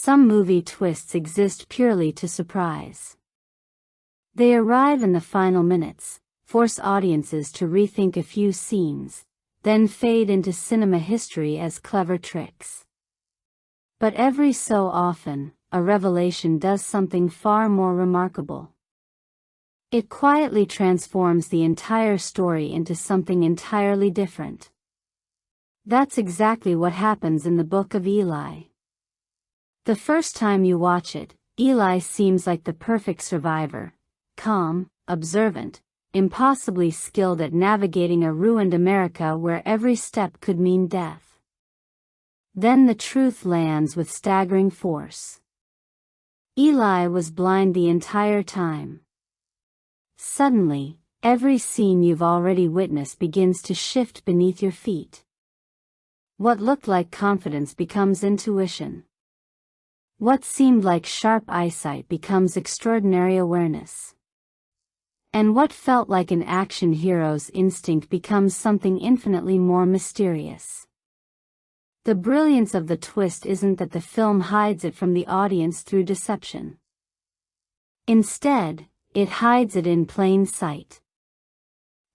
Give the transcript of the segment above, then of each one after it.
some movie twists exist purely to surprise. They arrive in the final minutes, force audiences to rethink a few scenes, then fade into cinema history as clever tricks. But every so often, a revelation does something far more remarkable. It quietly transforms the entire story into something entirely different. That's exactly what happens in the Book of Eli. The first time you watch it, Eli seems like the perfect survivor, calm, observant, impossibly skilled at navigating a ruined America where every step could mean death. Then the truth lands with staggering force. Eli was blind the entire time. Suddenly, every scene you've already witnessed begins to shift beneath your feet. What looked like confidence becomes intuition. What seemed like sharp eyesight becomes extraordinary awareness. And what felt like an action hero's instinct becomes something infinitely more mysterious. The brilliance of the twist isn't that the film hides it from the audience through deception. Instead, it hides it in plain sight.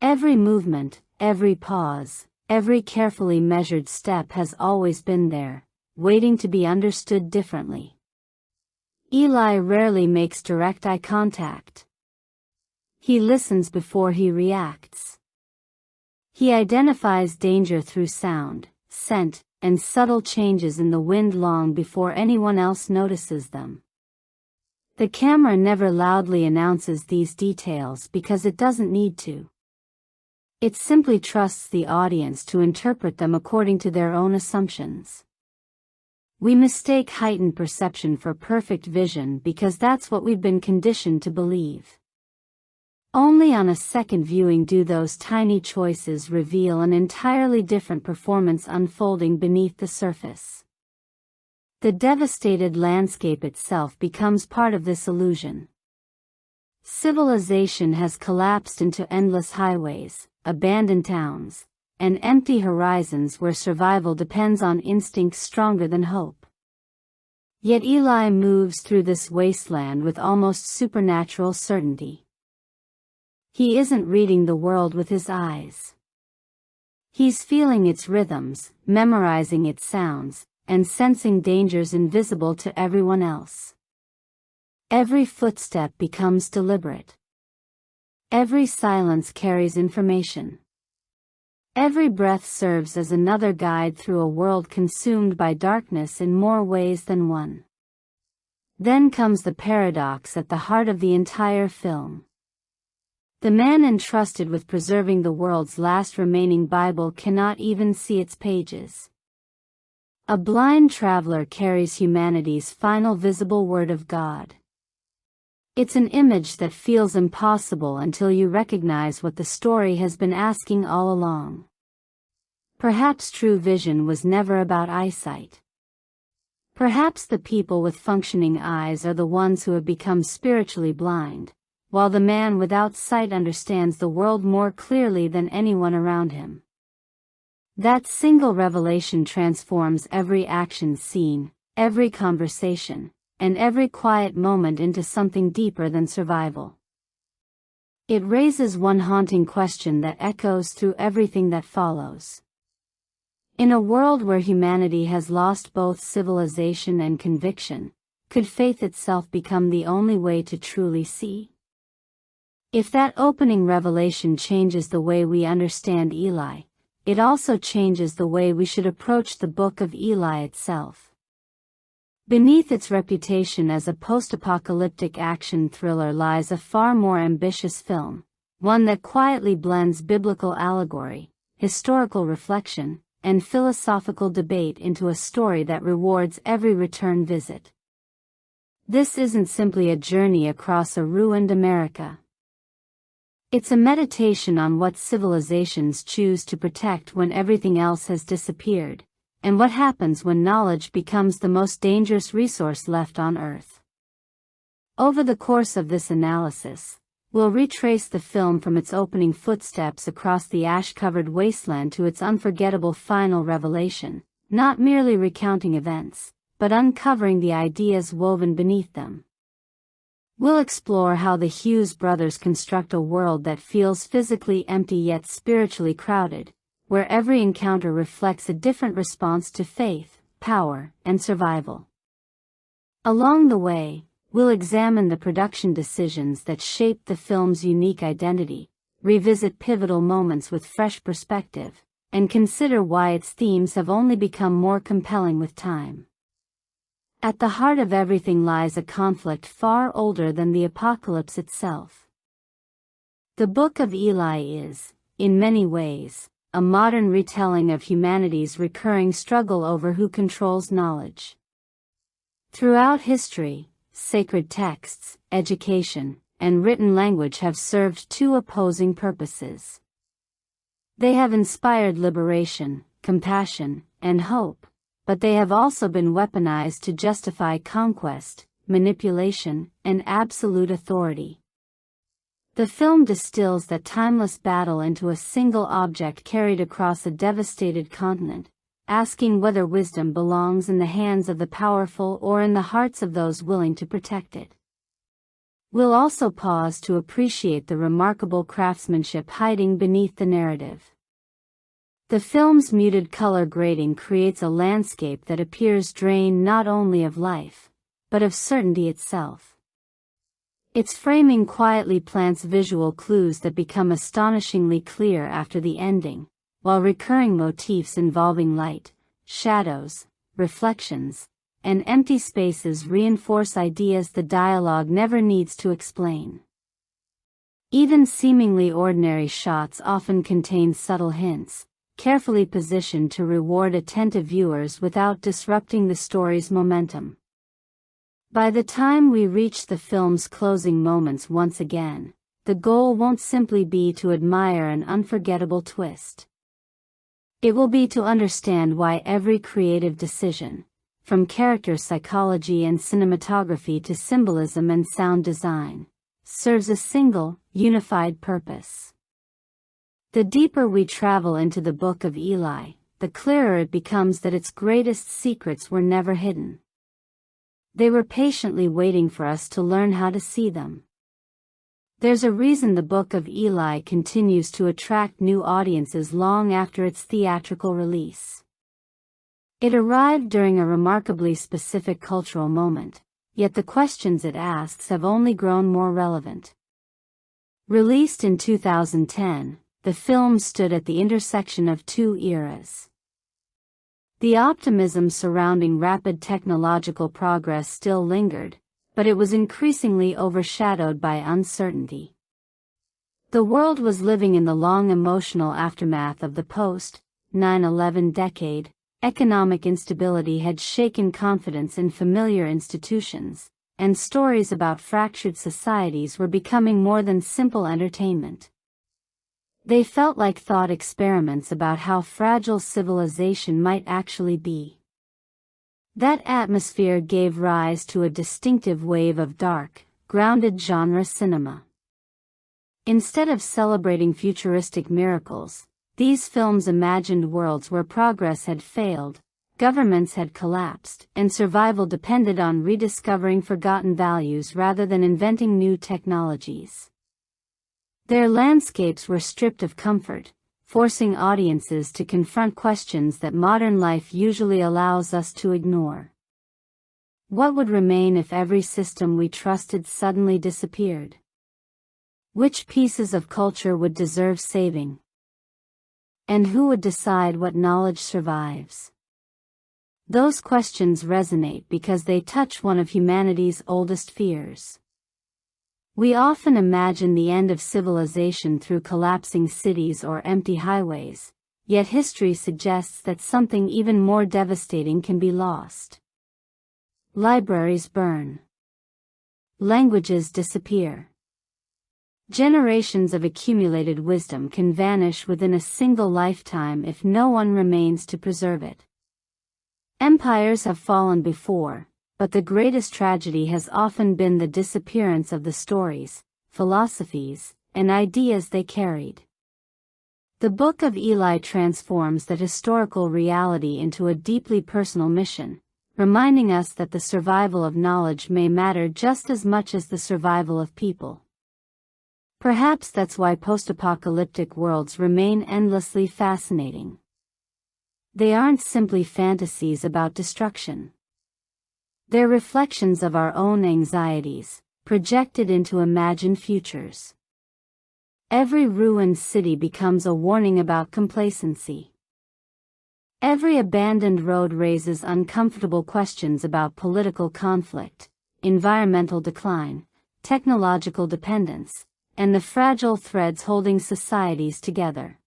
Every movement, every pause, every carefully measured step has always been there, waiting to be understood differently. Eli rarely makes direct eye contact. He listens before he reacts. He identifies danger through sound, scent, and subtle changes in the wind long before anyone else notices them. The camera never loudly announces these details because it doesn't need to. It simply trusts the audience to interpret them according to their own assumptions. We mistake heightened perception for perfect vision because that's what we've been conditioned to believe. Only on a second viewing do those tiny choices reveal an entirely different performance unfolding beneath the surface. The devastated landscape itself becomes part of this illusion. Civilization has collapsed into endless highways, abandoned towns, and empty horizons where survival depends on instincts stronger than hope. Yet Eli moves through this wasteland with almost supernatural certainty. He isn't reading the world with his eyes. He's feeling its rhythms, memorizing its sounds, and sensing dangers invisible to everyone else. Every footstep becomes deliberate. Every silence carries information. Every breath serves as another guide through a world consumed by darkness in more ways than one. Then comes the paradox at the heart of the entire film. The man entrusted with preserving the world's last remaining Bible cannot even see its pages. A blind traveler carries humanity's final visible word of God. It's an image that feels impossible until you recognize what the story has been asking all along. Perhaps true vision was never about eyesight. Perhaps the people with functioning eyes are the ones who have become spiritually blind, while the man without sight understands the world more clearly than anyone around him. That single revelation transforms every action scene, every conversation, and every quiet moment into something deeper than survival. It raises one haunting question that echoes through everything that follows. In a world where humanity has lost both civilization and conviction, could faith itself become the only way to truly see? If that opening revelation changes the way we understand Eli, it also changes the way we should approach the Book of Eli itself. Beneath its reputation as a post-apocalyptic action thriller lies a far more ambitious film, one that quietly blends biblical allegory, historical reflection, and philosophical debate into a story that rewards every return visit. This isn't simply a journey across a ruined America. It's a meditation on what civilizations choose to protect when everything else has disappeared, and what happens when knowledge becomes the most dangerous resource left on Earth. Over the course of this analysis, we'll retrace the film from its opening footsteps across the ash-covered wasteland to its unforgettable final revelation, not merely recounting events, but uncovering the ideas woven beneath them. We'll explore how the Hughes brothers construct a world that feels physically empty yet spiritually crowded, where every encounter reflects a different response to faith, power, and survival. Along the way, we'll examine the production decisions that shaped the film's unique identity, revisit pivotal moments with fresh perspective, and consider why its themes have only become more compelling with time. At the heart of everything lies a conflict far older than the apocalypse itself. The Book of Eli is, in many ways, a modern retelling of humanity's recurring struggle over who controls knowledge. Throughout history, sacred texts, education, and written language have served two opposing purposes. They have inspired liberation, compassion, and hope, but they have also been weaponized to justify conquest, manipulation, and absolute authority. The film distills that timeless battle into a single object carried across a devastated continent, asking whether wisdom belongs in the hands of the powerful or in the hearts of those willing to protect it. We'll also pause to appreciate the remarkable craftsmanship hiding beneath the narrative. The film's muted color grading creates a landscape that appears drained not only of life, but of certainty itself. Its framing quietly plants visual clues that become astonishingly clear after the ending, while recurring motifs involving light, shadows, reflections, and empty spaces reinforce ideas the dialogue never needs to explain. Even seemingly ordinary shots often contain subtle hints, carefully positioned to reward attentive viewers without disrupting the story's momentum. By the time we reach the film's closing moments once again, the goal won't simply be to admire an unforgettable twist. It will be to understand why every creative decision, from character psychology and cinematography to symbolism and sound design, serves a single, unified purpose. The deeper we travel into the Book of Eli, the clearer it becomes that its greatest secrets were never hidden. They were patiently waiting for us to learn how to see them. There's a reason the Book of Eli continues to attract new audiences long after its theatrical release. It arrived during a remarkably specific cultural moment, yet the questions it asks have only grown more relevant. Released in 2010, the film stood at the intersection of two eras. The optimism surrounding rapid technological progress still lingered, but it was increasingly overshadowed by uncertainty. The world was living in the long emotional aftermath of the post-9/11 decade. Economic instability had shaken confidence in familiar institutions, and stories about fractured societies were becoming more than simple entertainment. They felt like thought experiments about how fragile civilization might actually be. That atmosphere gave rise to a distinctive wave of dark, grounded genre cinema. Instead of celebrating futuristic miracles, these films imagined worlds where progress had failed, governments had collapsed, and survival depended on rediscovering forgotten values rather than inventing new technologies. Their landscapes were stripped of comfort, forcing audiences to confront questions that modern life usually allows us to ignore. What would remain if every system we trusted suddenly disappeared? Which pieces of culture would deserve saving? And who would decide what knowledge survives? Those questions resonate because they touch one of humanity's oldest fears. We often imagine the end of civilization through collapsing cities or empty highways, yet history suggests that something even more devastating can be lost. Libraries burn. Languages disappear. Generations of accumulated wisdom can vanish within a single lifetime if no one remains to preserve it. Empires have fallen before, but the greatest tragedy has often been the disappearance of the stories, philosophies, and ideas they carried. The Book of Eli transforms that historical reality into a deeply personal mission, reminding us that the survival of knowledge may matter just as much as the survival of people. Perhaps that's why post-apocalyptic worlds remain endlessly fascinating. They aren't simply fantasies about destruction. They're reflections of our own anxieties, projected into imagined futures. Every ruined city becomes a warning about complacency. Every abandoned road raises uncomfortable questions about political conflict, environmental decline, technological dependence, and the fragile threads holding societies together.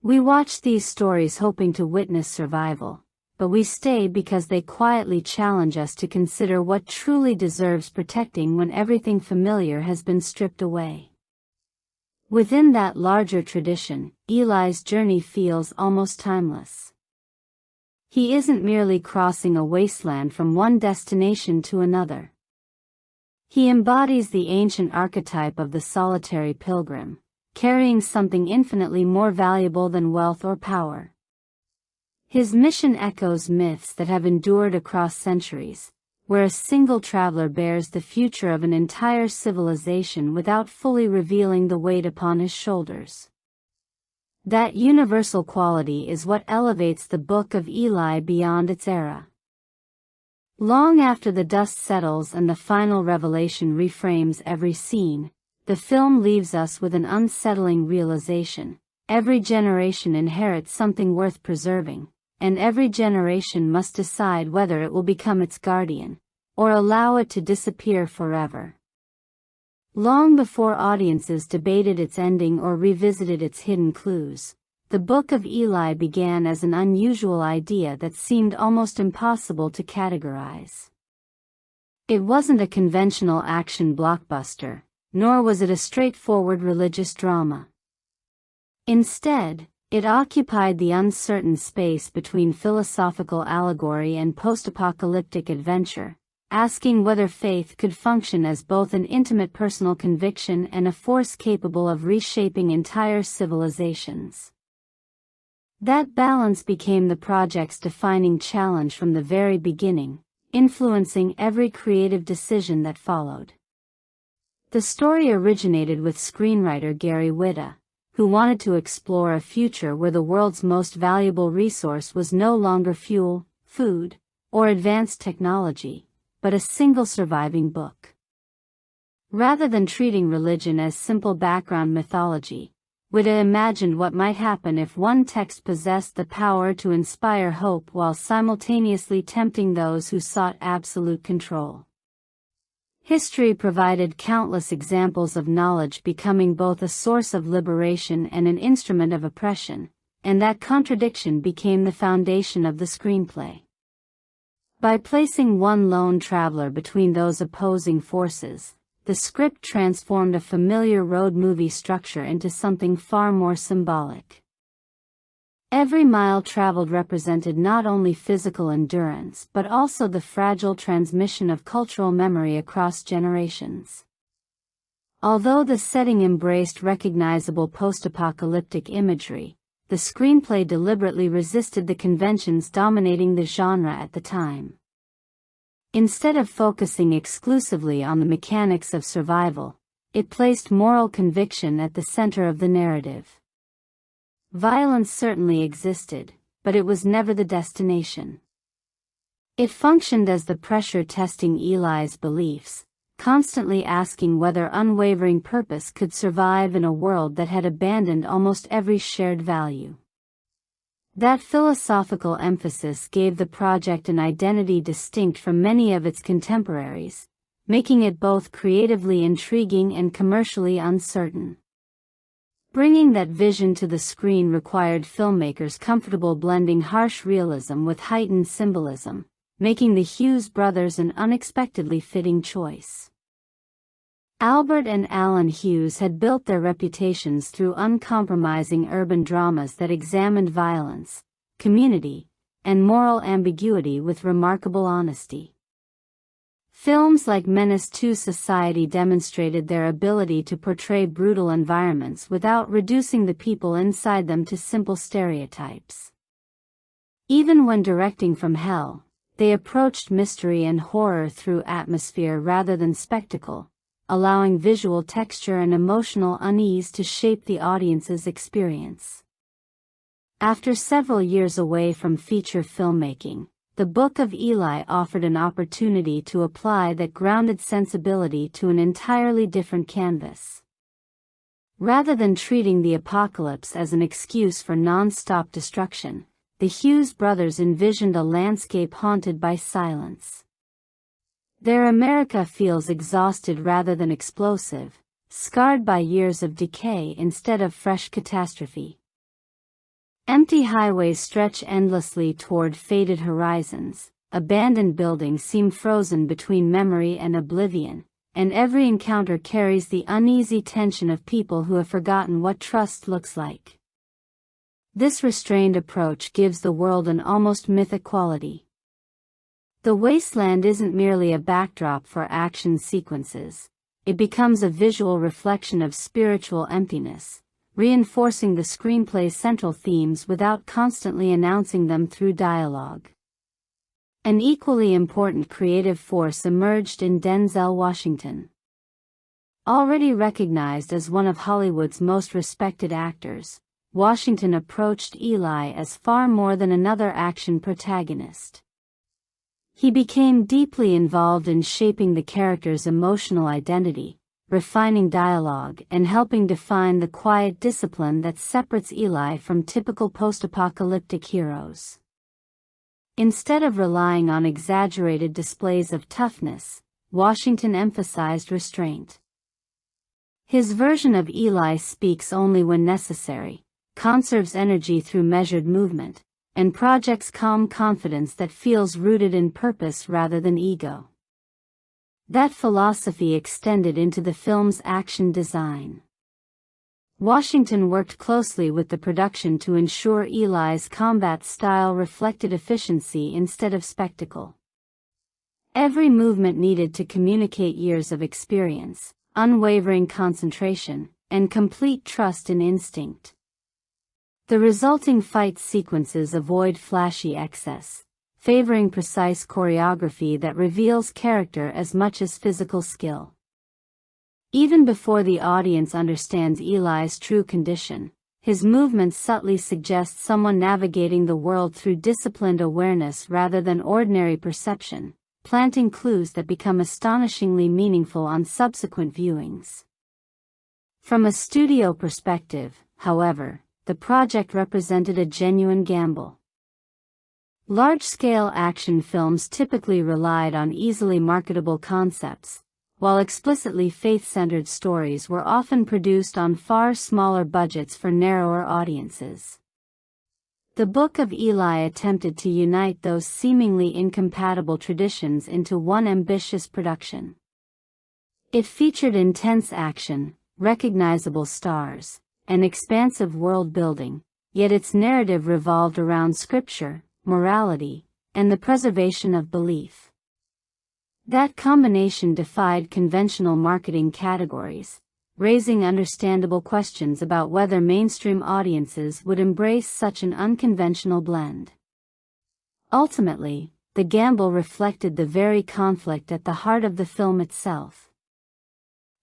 We watch these stories hoping to witness survival, but we stay because they quietly challenge us to consider what truly deserves protecting when everything familiar has been stripped away. Within that larger tradition, Eli's journey feels almost timeless. He isn't merely crossing a wasteland from one destination to another. He embodies the ancient archetype of the solitary pilgrim, carrying something infinitely more valuable than wealth or power. His mission echoes myths that have endured across centuries, where a single traveler bears the future of an entire civilization without fully revealing the weight upon his shoulders. That universal quality is what elevates the Book of Eli beyond its era. Long after the dust settles and the final revelation reframes every scene, the film leaves us with an unsettling realization: every generation inherits something worth preserving, and every generation must decide whether it will become its guardian, or allow it to disappear forever. Long before audiences debated its ending or revisited its hidden clues, the Book of Eli began as an unusual idea that seemed almost impossible to categorize. It wasn't a conventional action blockbuster, nor was it a straightforward religious drama. Instead, it occupied the uncertain space between philosophical allegory and post-apocalyptic adventure, asking whether faith could function as both an intimate personal conviction and a force capable of reshaping entire civilizations. That balance became the project's defining challenge from the very beginning, influencing every creative decision that followed. The story originated with screenwriter Gary Whitta, who wanted to explore a future where the world's most valuable resource was no longer fuel, food, or advanced technology, but a single surviving book. Rather than treating religion as simple background mythology, Whitta imagined what might happen if one text possessed the power to inspire hope while simultaneously tempting those who sought absolute control. History provided countless examples of knowledge becoming both a source of liberation and an instrument of oppression, and that contradiction became the foundation of the screenplay. By placing one lone traveler between those opposing forces, the script transformed a familiar road movie structure into something far more symbolic. Every mile traveled represented not only physical endurance but also the fragile transmission of cultural memory across generations. Although the setting embraced recognizable post-apocalyptic imagery, the screenplay deliberately resisted the conventions dominating the genre at the time. Instead of focusing exclusively on the mechanics of survival, it placed moral conviction at the center of the narrative. Violence certainly existed, but it was never the destination. It functioned as the pressure testing Eli's beliefs, constantly asking whether unwavering purpose could survive in a world that had abandoned almost every shared value. That philosophical emphasis gave the project an identity distinct from many of its contemporaries, making it both creatively intriguing and commercially uncertain. Bringing that vision to the screen required filmmakers comfortable blending harsh realism with heightened symbolism, making the Hughes brothers an unexpectedly fitting choice. Albert and Alan Hughes had built their reputations through uncompromising urban dramas that examined violence, community, and moral ambiguity with remarkable honesty. Films like Menace to Society demonstrated their ability to portray brutal environments without reducing the people inside them to simple stereotypes. Even when directing from hell, they approached mystery and horror through atmosphere rather than spectacle, allowing visual texture and emotional unease to shape the audience's experience. After several years away from feature filmmaking, the Book of Eli offered an opportunity to apply that grounded sensibility to an entirely different canvas. Rather than treating the apocalypse as an excuse for non-stop destruction, the Hughes brothers envisioned a landscape haunted by silence. Their America feels exhausted rather than explosive, scarred by years of decay instead of fresh catastrophe. Empty highways stretch endlessly toward faded horizons, abandoned buildings seem frozen between memory and oblivion, and every encounter carries the uneasy tension of people who have forgotten what trust looks like. This restrained approach gives the world an almost mythic quality. The wasteland isn't merely a backdrop for action sequences, it becomes a visual reflection of spiritual emptiness, reinforcing the screenplay's central themes without constantly announcing them through dialogue. An equally important creative force emerged in Denzel Washington. Already recognized as one of Hollywood's most respected actors, Washington approached Eli as far more than another action protagonist. He became deeply involved in shaping the character's emotional identity, refining dialogue and helping define the quiet discipline that separates Eli from typical post-apocalyptic heroes. Instead of relying on exaggerated displays of toughness, Washington emphasized restraint. His version of Eli speaks only when necessary, conserves energy through measured movement, and projects calm confidence that feels rooted in purpose rather than ego. That philosophy extended into the film's action design. Washington worked closely with the production to ensure Eli's combat style reflected efficiency instead of spectacle. Every movement needed to communicate years of experience, unwavering concentration, and complete trust in instinct. The resulting fight sequences avoid flashy excess, favoring precise choreography that reveals character as much as physical skill. Even before the audience understands Eli's true condition, his movements subtly suggest someone navigating the world through disciplined awareness rather than ordinary perception, planting clues that become astonishingly meaningful on subsequent viewings. From a studio perspective, however, the project represented a genuine gamble. Large-scale action films typically relied on easily marketable concepts, while explicitly faith-centered stories were often produced on far smaller budgets for narrower audiences. The Book of Eli attempted to unite those seemingly incompatible traditions into one ambitious production. It featured intense action, recognizable stars, and expansive world-building, yet its narrative revolved around scripture, morality, and the preservation of belief. That combination defied conventional marketing categories, raising understandable questions about whether mainstream audiences would embrace such an unconventional blend. Ultimately, the gamble reflected the very conflict at the heart of the film itself.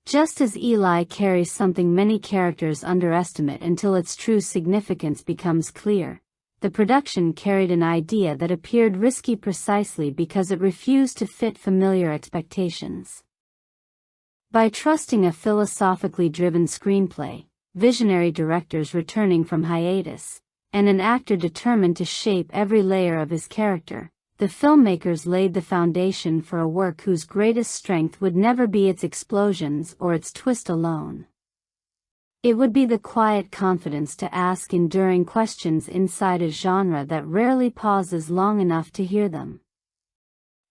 Just as Eli carries something many characters underestimate until its true significance becomes clear, the production carried an idea that appeared risky precisely because it refused to fit familiar expectations. By trusting a philosophically driven screenplay, visionary directors returning from hiatus, and an actor determined to shape every layer of his character, the filmmakers laid the foundation for a work whose greatest strength would never be its explosions or its twist alone. It would be the quiet confidence to ask enduring questions inside a genre that rarely pauses long enough to hear them.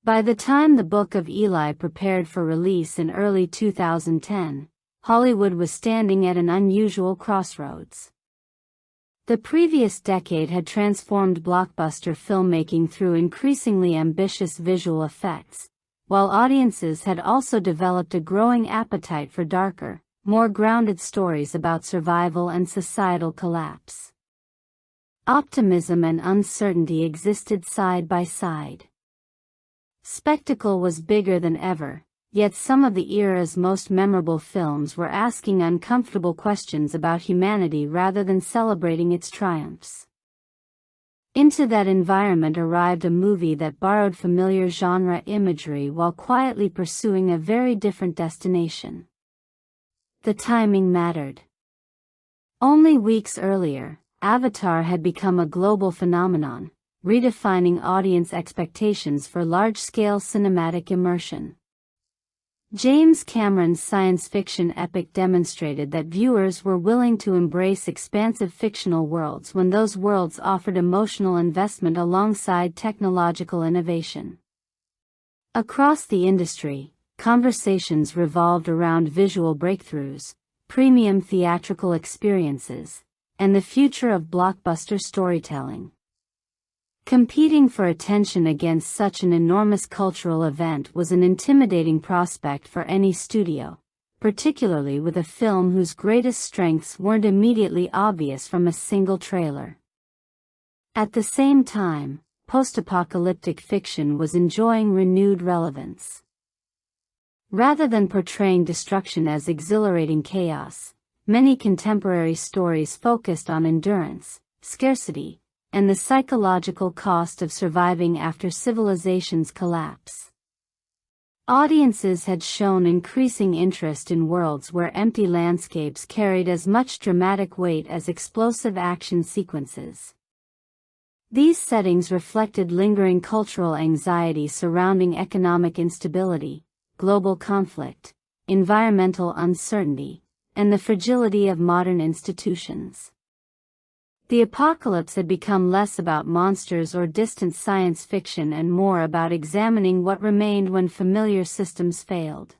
By the time the Book of Eli prepared for release in early 2010, Hollywood was standing at an unusual crossroads. The previous decade had transformed blockbuster filmmaking through increasingly ambitious visual effects, while audiences had also developed a growing appetite for darker, more grounded stories about survival and societal collapse. Optimism and uncertainty existed side by side. Spectacle was bigger than ever, yet some of the era's most memorable films were asking uncomfortable questions about humanity rather than celebrating its triumphs. Into that environment arrived a movie that borrowed familiar genre imagery while quietly pursuing a very different destination. The timing mattered. Only weeks earlier, Avatar had become a global phenomenon, redefining audience expectations for large-scale cinematic immersion. James Cameron's science fiction epic demonstrated that viewers were willing to embrace expansive fictional worlds when those worlds offered emotional investment alongside technological innovation. Across the industry, conversations revolved around visual breakthroughs, premium theatrical experiences, and the future of blockbuster storytelling. Competing for attention against such an enormous cultural event was an intimidating prospect for any studio, particularly with a film whose greatest strengths weren't immediately obvious from a single trailer. At the same time, post-apocalyptic fiction was enjoying renewed relevance. Rather than portraying destruction as exhilarating chaos, many contemporary stories focused on endurance, scarcity, and the psychological cost of surviving after civilization's collapse. Audiences had shown increasing interest in worlds where empty landscapes carried as much dramatic weight as explosive action sequences. These settings reflected lingering cultural anxiety surrounding economic instability, global conflict, environmental uncertainty, and the fragility of modern institutions. The apocalypse had become less about monsters or distant science fiction and more about examining what remained when familiar systems failed.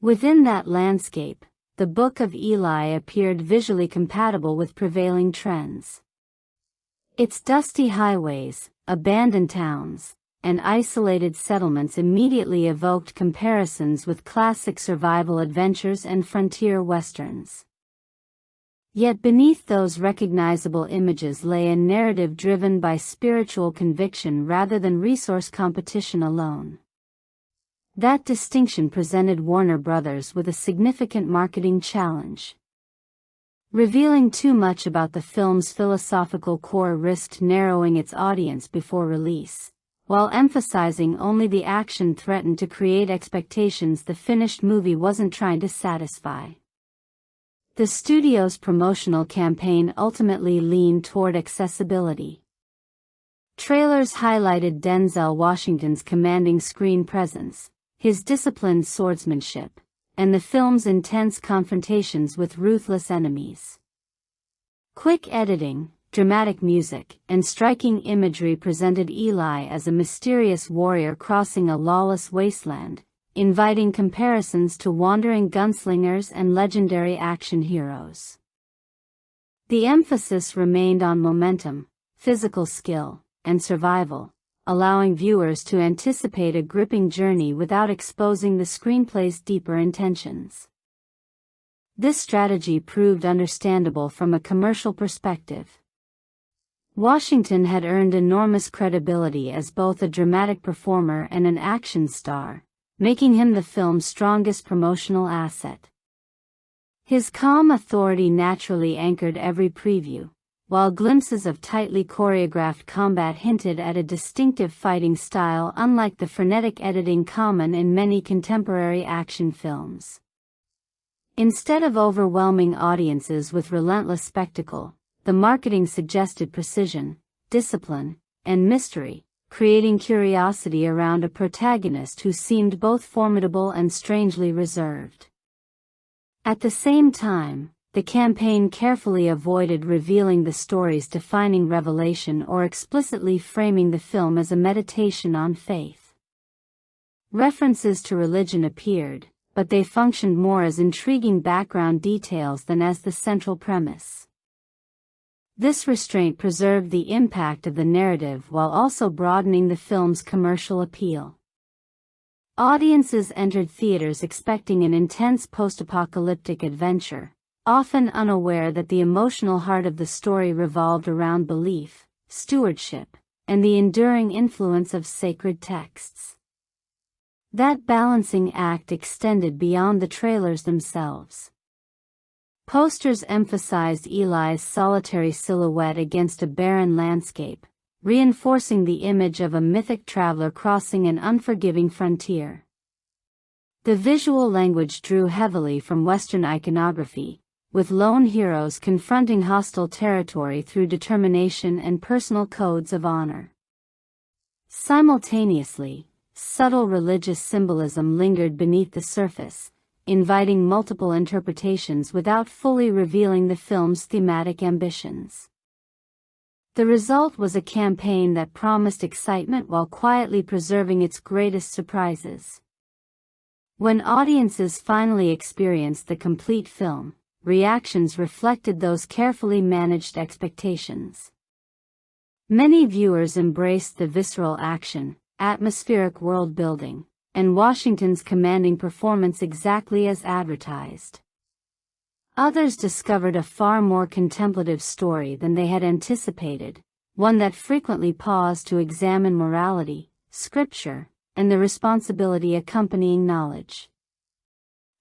Within that landscape, the Book of Eli appeared visually compatible with prevailing trends. Its dusty highways, abandoned towns, and isolated settlements immediately evoked comparisons with classic survival adventures and frontier westerns. Yet beneath those recognizable images lay a narrative driven by spiritual conviction rather than resource competition alone. That distinction presented Warner Bros. With a significant marketing challenge. Revealing too much about the film's philosophical core risked narrowing its audience before release, while emphasizing only the action threatened to create expectations the finished movie wasn't trying to satisfy. The studio's promotional campaign ultimately leaned toward accessibility. Trailers highlighted Denzel Washington's commanding screen presence, his disciplined swordsmanship, and the film's intense confrontations with ruthless enemies. Quick editing, dramatic music, and striking imagery presented Eli as a mysterious warrior crossing a lawless wasteland, inviting comparisons to wandering gunslingers and legendary action heroes. The emphasis remained on momentum, physical skill, and survival, allowing viewers to anticipate a gripping journey without exposing the screenplay's deeper intentions. This strategy proved understandable from a commercial perspective. Washington had earned enormous credibility as both a dramatic performer and an action star, making him the film's strongest promotional asset. His calm authority naturally anchored every preview, while glimpses of tightly choreographed combat hinted at a distinctive fighting style unlike the frenetic editing common in many contemporary action films. Instead of overwhelming audiences with relentless spectacle, the marketing suggested precision, discipline, and mystery, creating curiosity around a protagonist who seemed both formidable and strangely reserved. At the same time, the campaign carefully avoided revealing the story's defining revelation or explicitly framing the film as a meditation on faith. References to religion appeared, but they functioned more as intriguing background details than as the central premise. This restraint preserved the impact of the narrative while also broadening the film's commercial appeal. Audiences entered theaters expecting an intense post-apocalyptic adventure, often unaware that the emotional heart of the story revolved around belief, stewardship, and the enduring influence of sacred texts. That balancing act extended beyond the trailers themselves. Posters emphasized Eli's solitary silhouette against a barren landscape, reinforcing the image of a mythic traveler crossing an unforgiving frontier. The visual language drew heavily from Western iconography, with lone heroes confronting hostile territory through determination and personal codes of honor. Simultaneously, subtle religious symbolism lingered beneath the surface, inviting multiple interpretations without fully revealing the film's thematic ambitions. The result was a campaign that promised excitement while quietly preserving its greatest surprises. When audiences finally experienced the complete film, reactions reflected those carefully managed expectations. Many viewers embraced the visceral action, atmospheric world-building, and Washington's commanding performance exactly as advertised. Others discovered a far more contemplative story than they had anticipated, one that frequently paused to examine morality, scripture, and the responsibility accompanying knowledge.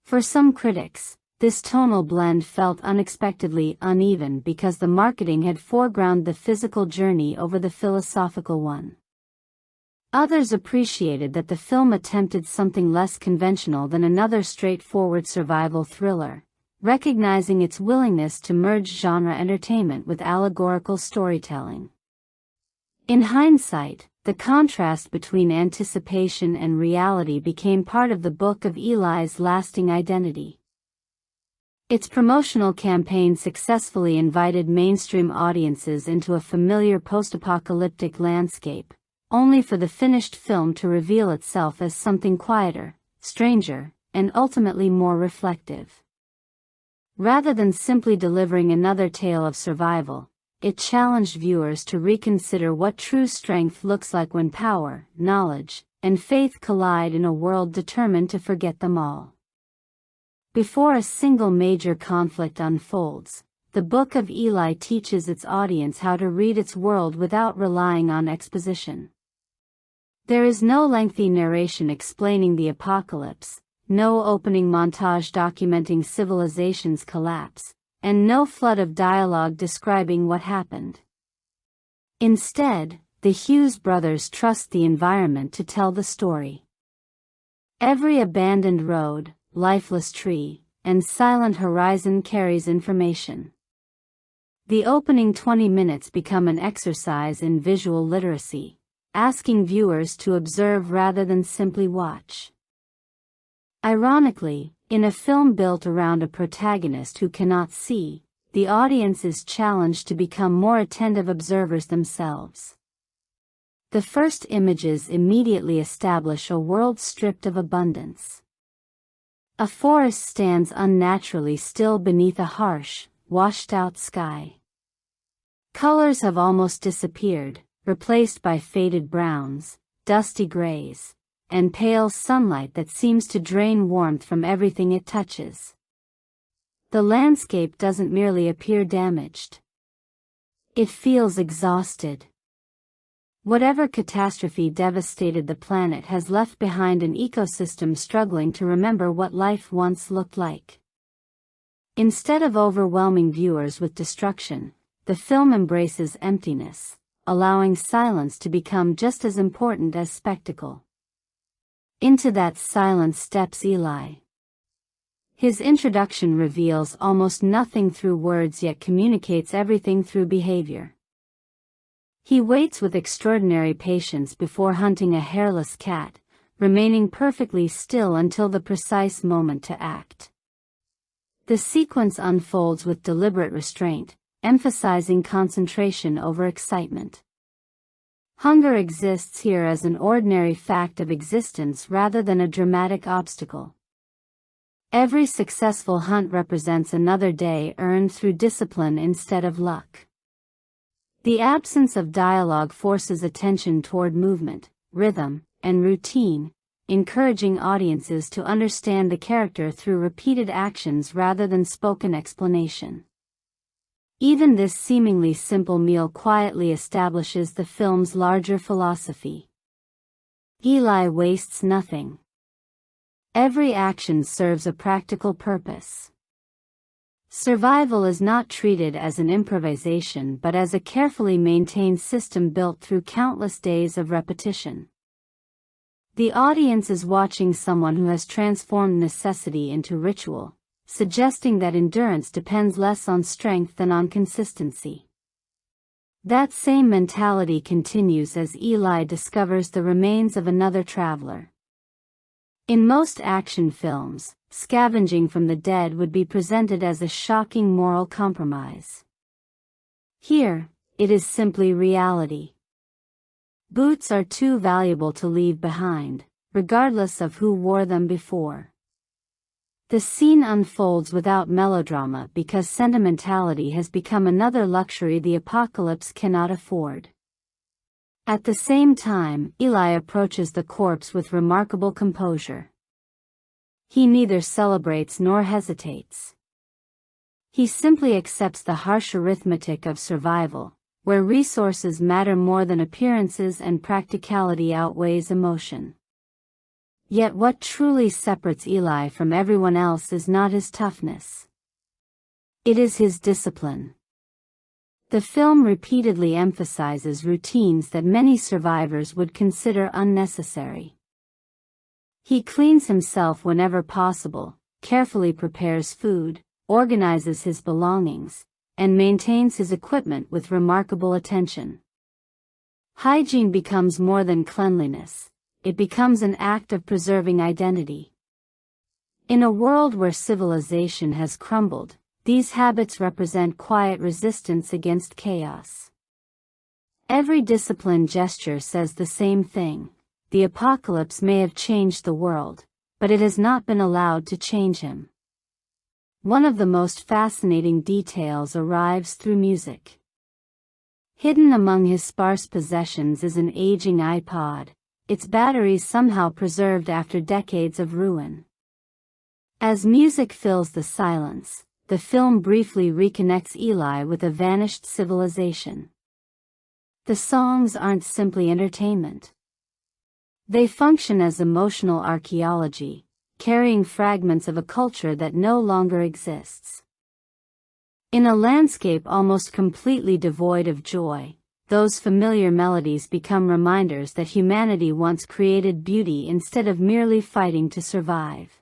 For some critics, this tonal blend felt unexpectedly uneven because the marketing had foregrounded the physical journey over the philosophical one. Others appreciated that the film attempted something less conventional than another straightforward survival thriller, recognizing its willingness to merge genre entertainment with allegorical storytelling. In hindsight, the contrast between anticipation and reality became part of the Book of Eli's lasting identity. Its promotional campaign successfully invited mainstream audiences into a familiar post-apocalyptic landscape, only for the finished film to reveal itself as something quieter, stranger, and ultimately more reflective. Rather than simply delivering another tale of survival, it challenged viewers to reconsider what true strength looks like when power, knowledge, and faith collide in a world determined to forget them all. Before a single major conflict unfolds, the Book of Eli teaches its audience how to read its world without relying on exposition. There is no lengthy narration explaining the apocalypse, no opening montage documenting civilization's collapse, and no flood of dialogue describing what happened. Instead, the Hughes brothers trust the environment to tell the story. Every abandoned road, lifeless tree, and silent horizon carries information. The opening 20 minutes become an exercise in visual literacy, asking viewers to observe rather than simply watch. Ironically, in a film built around a protagonist who cannot see, the audience is challenged to become more attentive observers themselves. The first images immediately establish a world stripped of abundance. A forest stands unnaturally still beneath a harsh, washed-out sky. Colors have almost disappeared, replaced by faded browns, dusty grays, and pale sunlight that seems to drain warmth from everything it touches. The landscape doesn't merely appear damaged. It feels exhausted. Whatever catastrophe devastated the planet has left behind an ecosystem struggling to remember what life once looked like. Instead of overwhelming viewers with destruction, the film embraces emptiness, allowing silence to become just as important as spectacle. Into that silence steps Eli. His introduction reveals almost nothing through words yet communicates everything through behavior. He waits with extraordinary patience before hunting a hairless cat, remaining perfectly still until the precise moment to act. The sequence unfolds with deliberate restraint, emphasizing concentration over excitement. Hunger exists here as an ordinary fact of existence rather than a dramatic obstacle. Every successful hunt represents another day earned through discipline instead of luck. The absence of dialogue forces attention toward movement, rhythm, and routine, encouraging audiences to understand the character through repeated actions rather than spoken explanation. Even this seemingly simple meal quietly establishes the film's larger philosophy. Eli wastes nothing. Every action serves a practical purpose. Survival is not treated as an improvisation but as a carefully maintained system built through countless days of repetition. The audience is watching someone who has transformed necessity into ritual, suggesting that endurance depends less on strength than on consistency. That same mentality continues as Eli discovers the remains of another traveler. In most action films, scavenging from the dead would be presented as a shocking moral compromise. Here, it is simply reality. Boots are too valuable to leave behind, regardless of who wore them before. The scene unfolds without melodrama because sentimentality has become another luxury the apocalypse cannot afford. At the same time, Eli approaches the corpse with remarkable composure. He neither celebrates nor hesitates. He simply accepts the harsh arithmetic of survival, where resources matter more than appearances and practicality outweighs emotion. Yet what truly separates Eli from everyone else is not his toughness. It is his discipline. The film repeatedly emphasizes routines that many survivors would consider unnecessary. He cleans himself whenever possible, carefully prepares food, organizes his belongings, and maintains his equipment with remarkable attention. Hygiene becomes more than cleanliness, it becomes an act of preserving identity. In a world where civilization has crumbled, these habits represent quiet resistance against chaos. Every disciplined gesture says the same thing: the apocalypse may have changed the world, but it has not been allowed to change him. One of the most fascinating details arrives through music. Hidden among his sparse possessions is an aging iPod, its batteries somehow preserved after decades of ruin. As music fills the silence, the film briefly reconnects Eli with a vanished civilization. The songs aren't simply entertainment. They function as emotional archaeology, carrying fragments of a culture that no longer exists. In a landscape almost completely devoid of joy, those familiar melodies become reminders that humanity once created beauty instead of merely fighting to survive.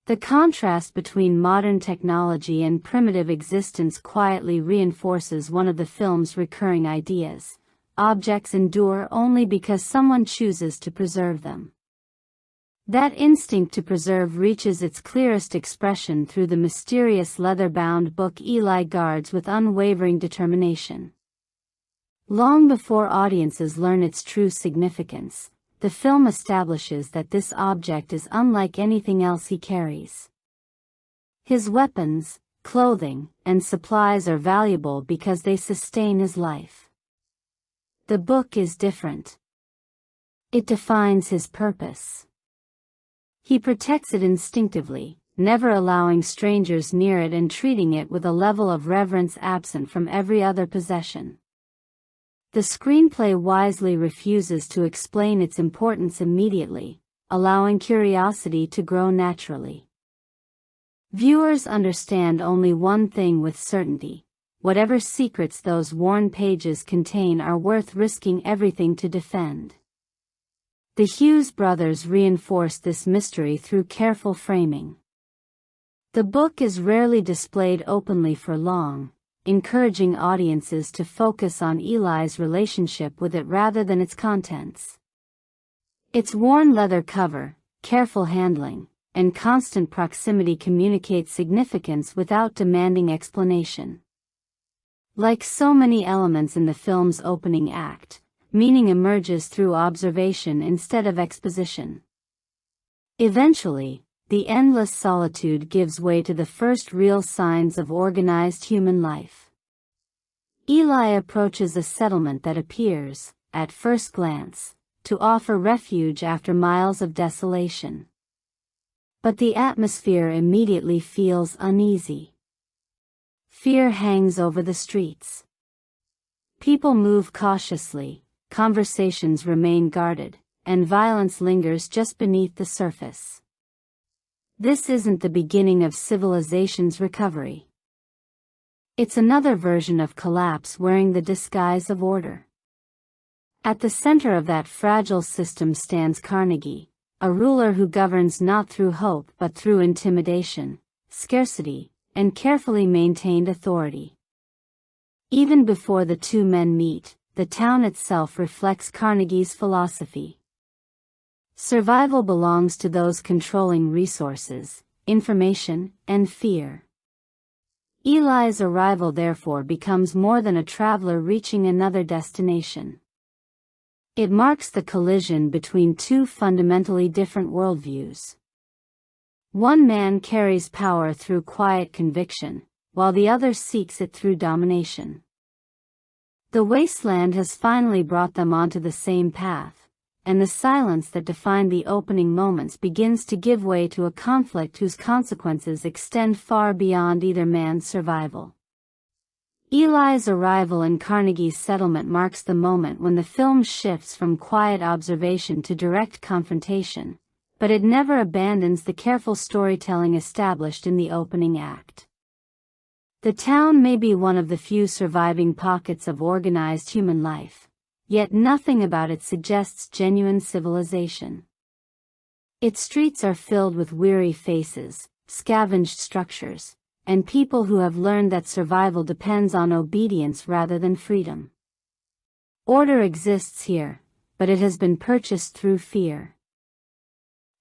The contrast between modern technology and primitive existence quietly reinforces one of the film's recurring ideas: objects endure only because someone chooses to preserve them. That instinct to preserve reaches its clearest expression through the mysterious leather-bound book Eli guards with unwavering determination. Long before audiences learn its true significance, the film establishes that this object is unlike anything else he carries. His weapons, clothing, and supplies are valuable because they sustain his life. The book is different. It defines his purpose. He protects it instinctively, never allowing strangers near it and treating it with a level of reverence absent from every other possession. The screenplay wisely refuses to explain its importance immediately, allowing curiosity to grow naturally. Viewers understand only one thing with certainty: whatever secrets those worn pages contain are worth risking everything to defend. The Hughes brothers reinforce this mystery through careful framing. The book is rarely displayed openly for long, encouraging audiences to focus on Eli's relationship with it rather than its contents. Its worn leather cover, careful handling, and constant proximity communicate significance without demanding explanation. Like so many elements in the film's opening act, meaning emerges through observation instead of exposition. Eventually, the endless solitude gives way to the first real signs of organized human life. Eli approaches a settlement that appears, at first glance, to offer refuge after miles of desolation. But the atmosphere immediately feels uneasy. Fear hangs over the streets. People move cautiously, conversations remain guarded, and violence lingers just beneath the surface. This isn't the beginning of civilization's recovery. It's another version of collapse wearing the disguise of order. At the center of that fragile system stands Carnegie, a ruler who governs not through hope but through intimidation, scarcity, and carefully maintained authority. Even before the two men meet, the town itself reflects Carnegie's philosophy. Survival belongs to those controlling resources, information, and fear. Eli's arrival therefore becomes more than a traveler reaching another destination. It marks the collision between two fundamentally different worldviews. One man carries power through quiet conviction, while the other seeks it through domination. The wasteland has finally brought them onto the same path, and the silence that defined the opening moments begins to give way to a conflict whose consequences extend far beyond either man's survival. Eli's arrival in Carnegie's settlement marks the moment when the film shifts from quiet observation to direct confrontation, but it never abandons the careful storytelling established in the opening act. The town may be one of the few surviving pockets of organized human life, yet nothing about it suggests genuine civilization. Its streets are filled with weary faces, scavenged structures, and people who have learned that survival depends on obedience rather than freedom. Order exists here, but it has been purchased through fear.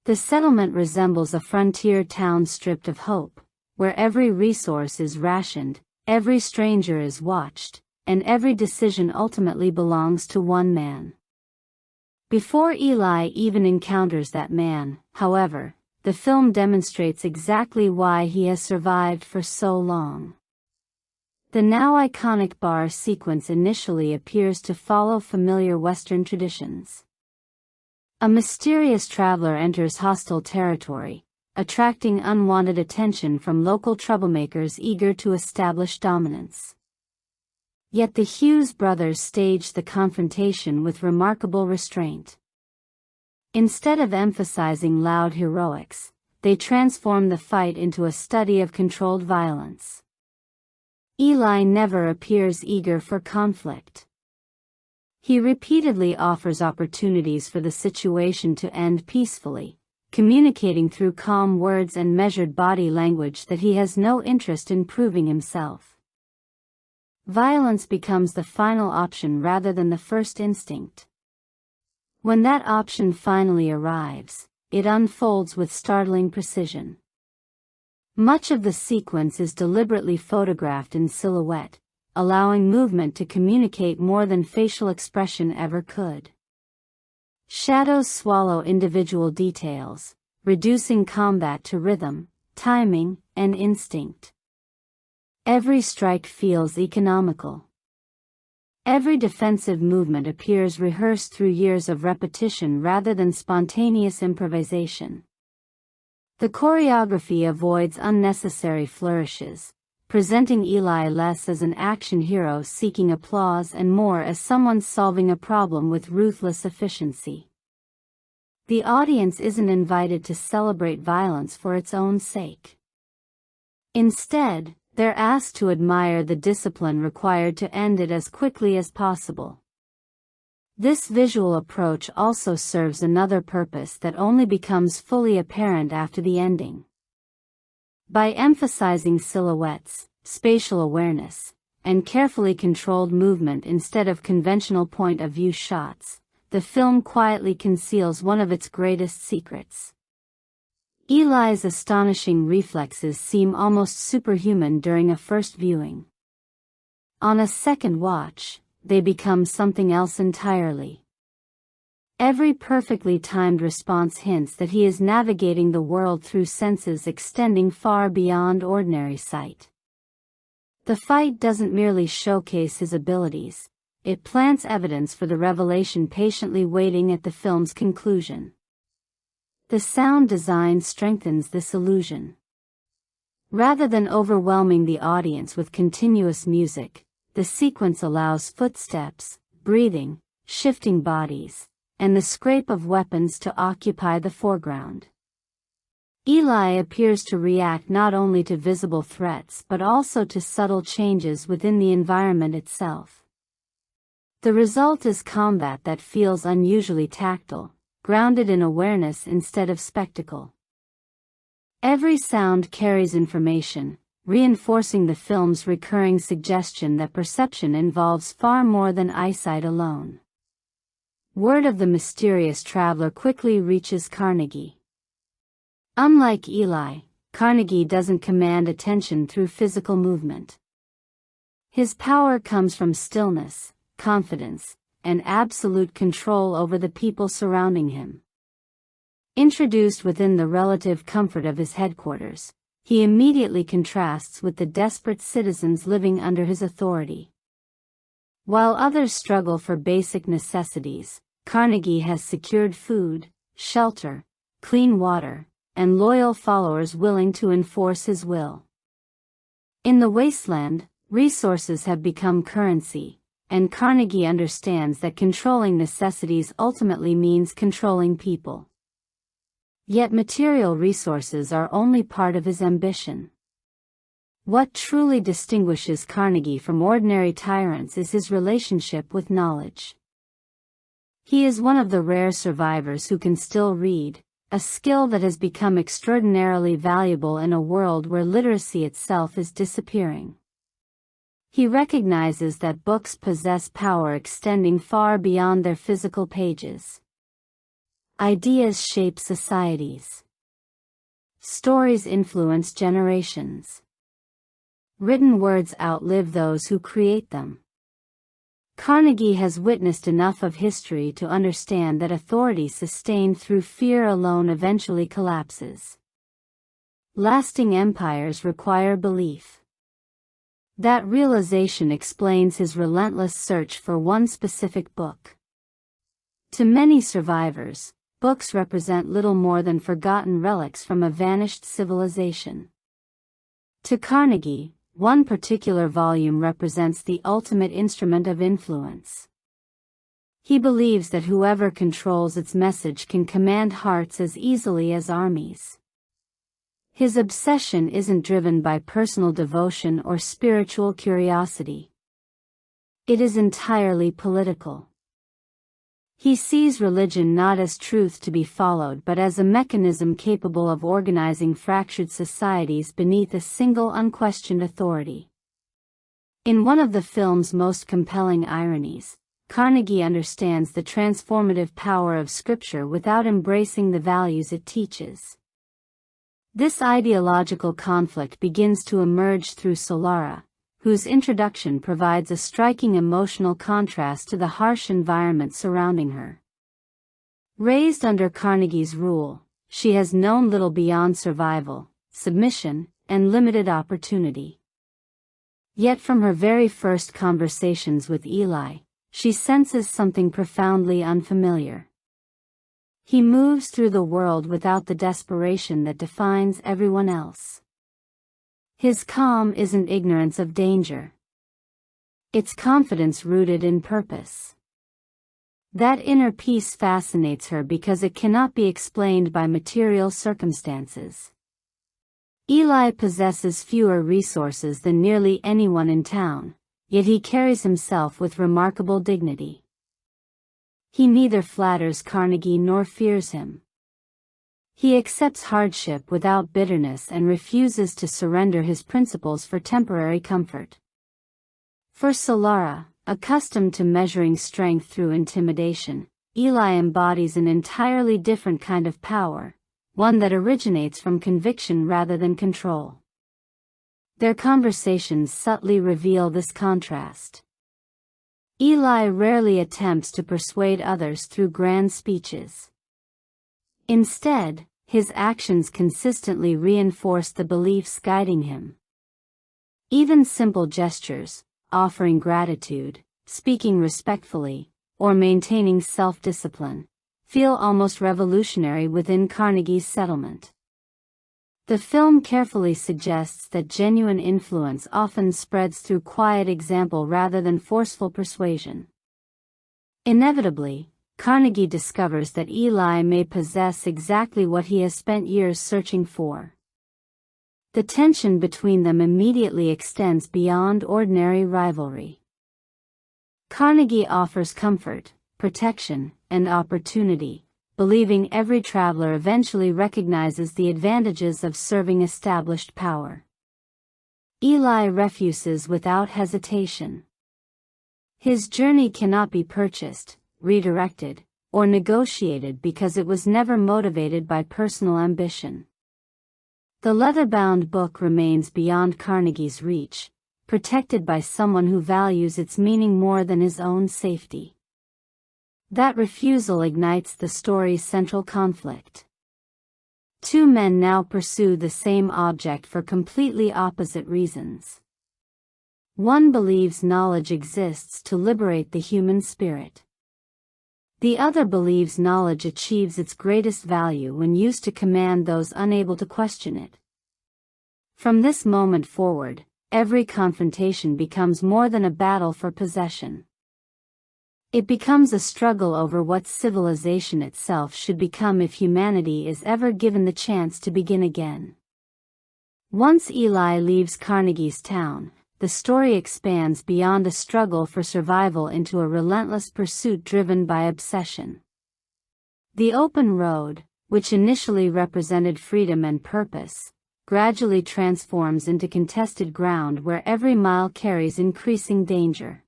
The settlement resembles a frontier town stripped of hope, where every resource is rationed, every stranger is watched, and every decision ultimately belongs to one man. Before Eli even encounters that man, however, the film demonstrates exactly why he has survived for so long. The now iconic bar sequence initially appears to follow familiar Western traditions. A mysterious traveler enters hostile territory, attracting unwanted attention from local troublemakers eager to establish dominance. Yet the Hughes brothers staged the confrontation with remarkable restraint. Instead of emphasizing loud heroics, they transformed the fight into a study of controlled violence. Eli never appears eager for conflict. He repeatedly offers opportunities for the situation to end peacefully, communicating through calm words and measured body language that he has no interest in proving himself. Violence becomes the final option rather than the first instinct. When that option finally arrives, it unfolds with startling precision. Much of the sequence is deliberately photographed in silhouette, allowing movement to communicate more than facial expression ever could. Shadows swallow individual details, reducing combat to rhythm, timing, and instinct. Every strike feels economical. Every defensive movement appears rehearsed through years of repetition rather than spontaneous improvisation. The choreography avoids unnecessary flourishes, presenting Eli less as an action hero seeking applause and more as someone solving a problem with ruthless efficiency. The audience isn't invited to celebrate violence for its own sake. Instead, they're asked to admire the discipline required to end it as quickly as possible. This visual approach also serves another purpose that only becomes fully apparent after the ending. By emphasizing silhouettes, spatial awareness, and carefully controlled movement instead of conventional point-of-view shots, the film quietly conceals one of its greatest secrets. Eli's astonishing reflexes seem almost superhuman during a first viewing. On a second watch, they become something else entirely. Every perfectly timed response hints that he is navigating the world through senses extending far beyond ordinary sight. The fight doesn't merely showcase his abilities, it plants evidence for the revelation patiently waiting at the film's conclusion. The sound design strengthens this illusion. Rather than overwhelming the audience with continuous music, the sequence allows footsteps, breathing, shifting bodies, and the scrape of weapons to occupy the foreground. Eli appears to react not only to visible threats but also to subtle changes within the environment itself. The result is combat that feels unusually tactile, grounded in awareness instead of spectacle. Every sound carries information, reinforcing the film's recurring suggestion that perception involves far more than eyesight alone. Word of the mysterious traveler quickly reaches Carnegie. Unlike Eli, Carnegie doesn't command attention through physical movement. His power comes from stillness, confidence, and absolute control over the people surrounding him. Introduced within the relative comfort of his headquarters, he immediately contrasts with the desperate citizens living under his authority. While others struggle for basic necessities, Carnegie has secured food, shelter, clean water, and loyal followers willing to enforce his will. In the wasteland, resources have become currency, and Carnegie understands that controlling necessities ultimately means controlling people. Yet material resources are only part of his ambition. What truly distinguishes Carnegie from ordinary tyrants is his relationship with knowledge. He is one of the rare survivors who can still read, a skill that has become extraordinarily valuable in a world where literacy itself is disappearing. He recognizes that books possess power extending far beyond their physical pages. Ideas shape societies. Stories influence generations. Written words outlive those who create them. Carnegie has witnessed enough of history to understand that authority sustained through fear alone eventually collapses. Lasting empires require belief. That realization explains his relentless search for one specific book. To many survivors, books represent little more than forgotten relics from a vanished civilization. To Carnegie, one particular volume represents the ultimate instrument of influence. He believes that whoever controls its message can command hearts as easily as armies. His obsession isn't driven by personal devotion or spiritual curiosity. It is entirely political. He sees religion not as truth to be followed but as a mechanism capable of organizing fractured societies beneath a single unquestioned authority. In one of the film's most compelling ironies, Carnegie understands the transformative power of Scripture without embracing the values it teaches. This ideological conflict begins to emerge through Solara, whose introduction provides a striking emotional contrast to the harsh environment surrounding her. Raised under Carnegie's rule, she has known little beyond survival, submission, and limited opportunity. Yet from her very first conversations with Eli, she senses something profoundly unfamiliar. He moves through the world without the desperation that defines everyone else. His calm isn't ignorance of danger. It's confidence rooted in purpose. That inner peace fascinates her because it cannot be explained by material circumstances. Eli possesses fewer resources than nearly anyone in town, yet he carries himself with remarkable dignity. He neither flatters Carnegie nor fears him. He accepts hardship without bitterness and refuses to surrender his principles for temporary comfort. For Solara, accustomed to measuring strength through intimidation, Eli embodies an entirely different kind of power, one that originates from conviction rather than control. Their conversations subtly reveal this contrast. Eli rarely attempts to persuade others through grand speeches. Instead, his actions consistently reinforce the beliefs guiding him. Even simple gestures, offering gratitude, speaking respectfully, or maintaining self-discipline, feel almost revolutionary within Carnegie's settlement. The film carefully suggests that genuine influence often spreads through quiet example rather than forceful persuasion. Inevitably, Carnegie discovers that Eli may possess exactly what he has spent years searching for. The tension between them immediately extends beyond ordinary rivalry. Carnegie offers comfort, protection, and opportunity, believing every traveler eventually recognizes the advantages of serving established power. Eli refuses without hesitation. His journey cannot be purchased, redirected, or negotiated because it was never motivated by personal ambition. The leather-bound book remains beyond Carnegie's reach, protected by someone who values its meaning more than his own safety. That refusal ignites the story's central conflict. Two men now pursue the same object for completely opposite reasons. One believes knowledge exists to liberate the human spirit. The other believes knowledge achieves its greatest value when used to command those unable to question it. From this moment forward, every confrontation becomes more than a battle for possession. It becomes a struggle over what civilization itself should become if humanity is ever given the chance to begin again. Once Eli leaves Carnegie's town, the story expands beyond a struggle for survival into a relentless pursuit driven by obsession. The open road, which initially represented freedom and purpose, gradually transforms into contested ground where every mile carries increasing danger.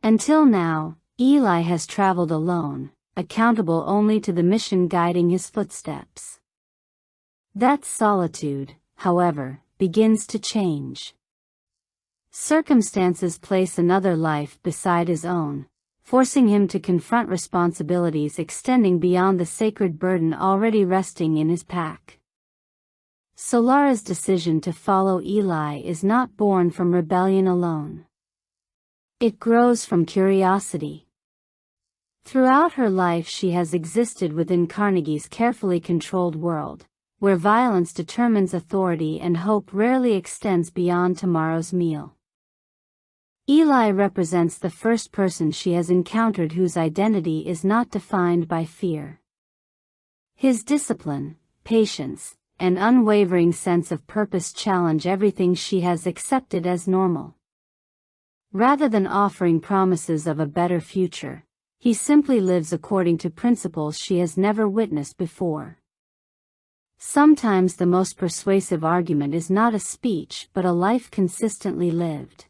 Until now, Eli has traveled alone, accountable only to the mission guiding his footsteps. That solitude, however, begins to change. Circumstances place another life beside his own, forcing him to confront responsibilities extending beyond the sacred burden already resting in his pack. Solara's decision to follow Eli is not born from rebellion alone. It grows from curiosity. Throughout her life she has existed within Carnegie's carefully controlled world, where violence determines authority and hope rarely extends beyond tomorrow's meal. Eli represents the first person she has encountered whose identity is not defined by fear. His discipline, patience, and unwavering sense of purpose challenge everything she has accepted as normal. Rather than offering promises of a better future, he simply lives according to principles she has never witnessed before. Sometimes the most persuasive argument is not a speech but a life consistently lived.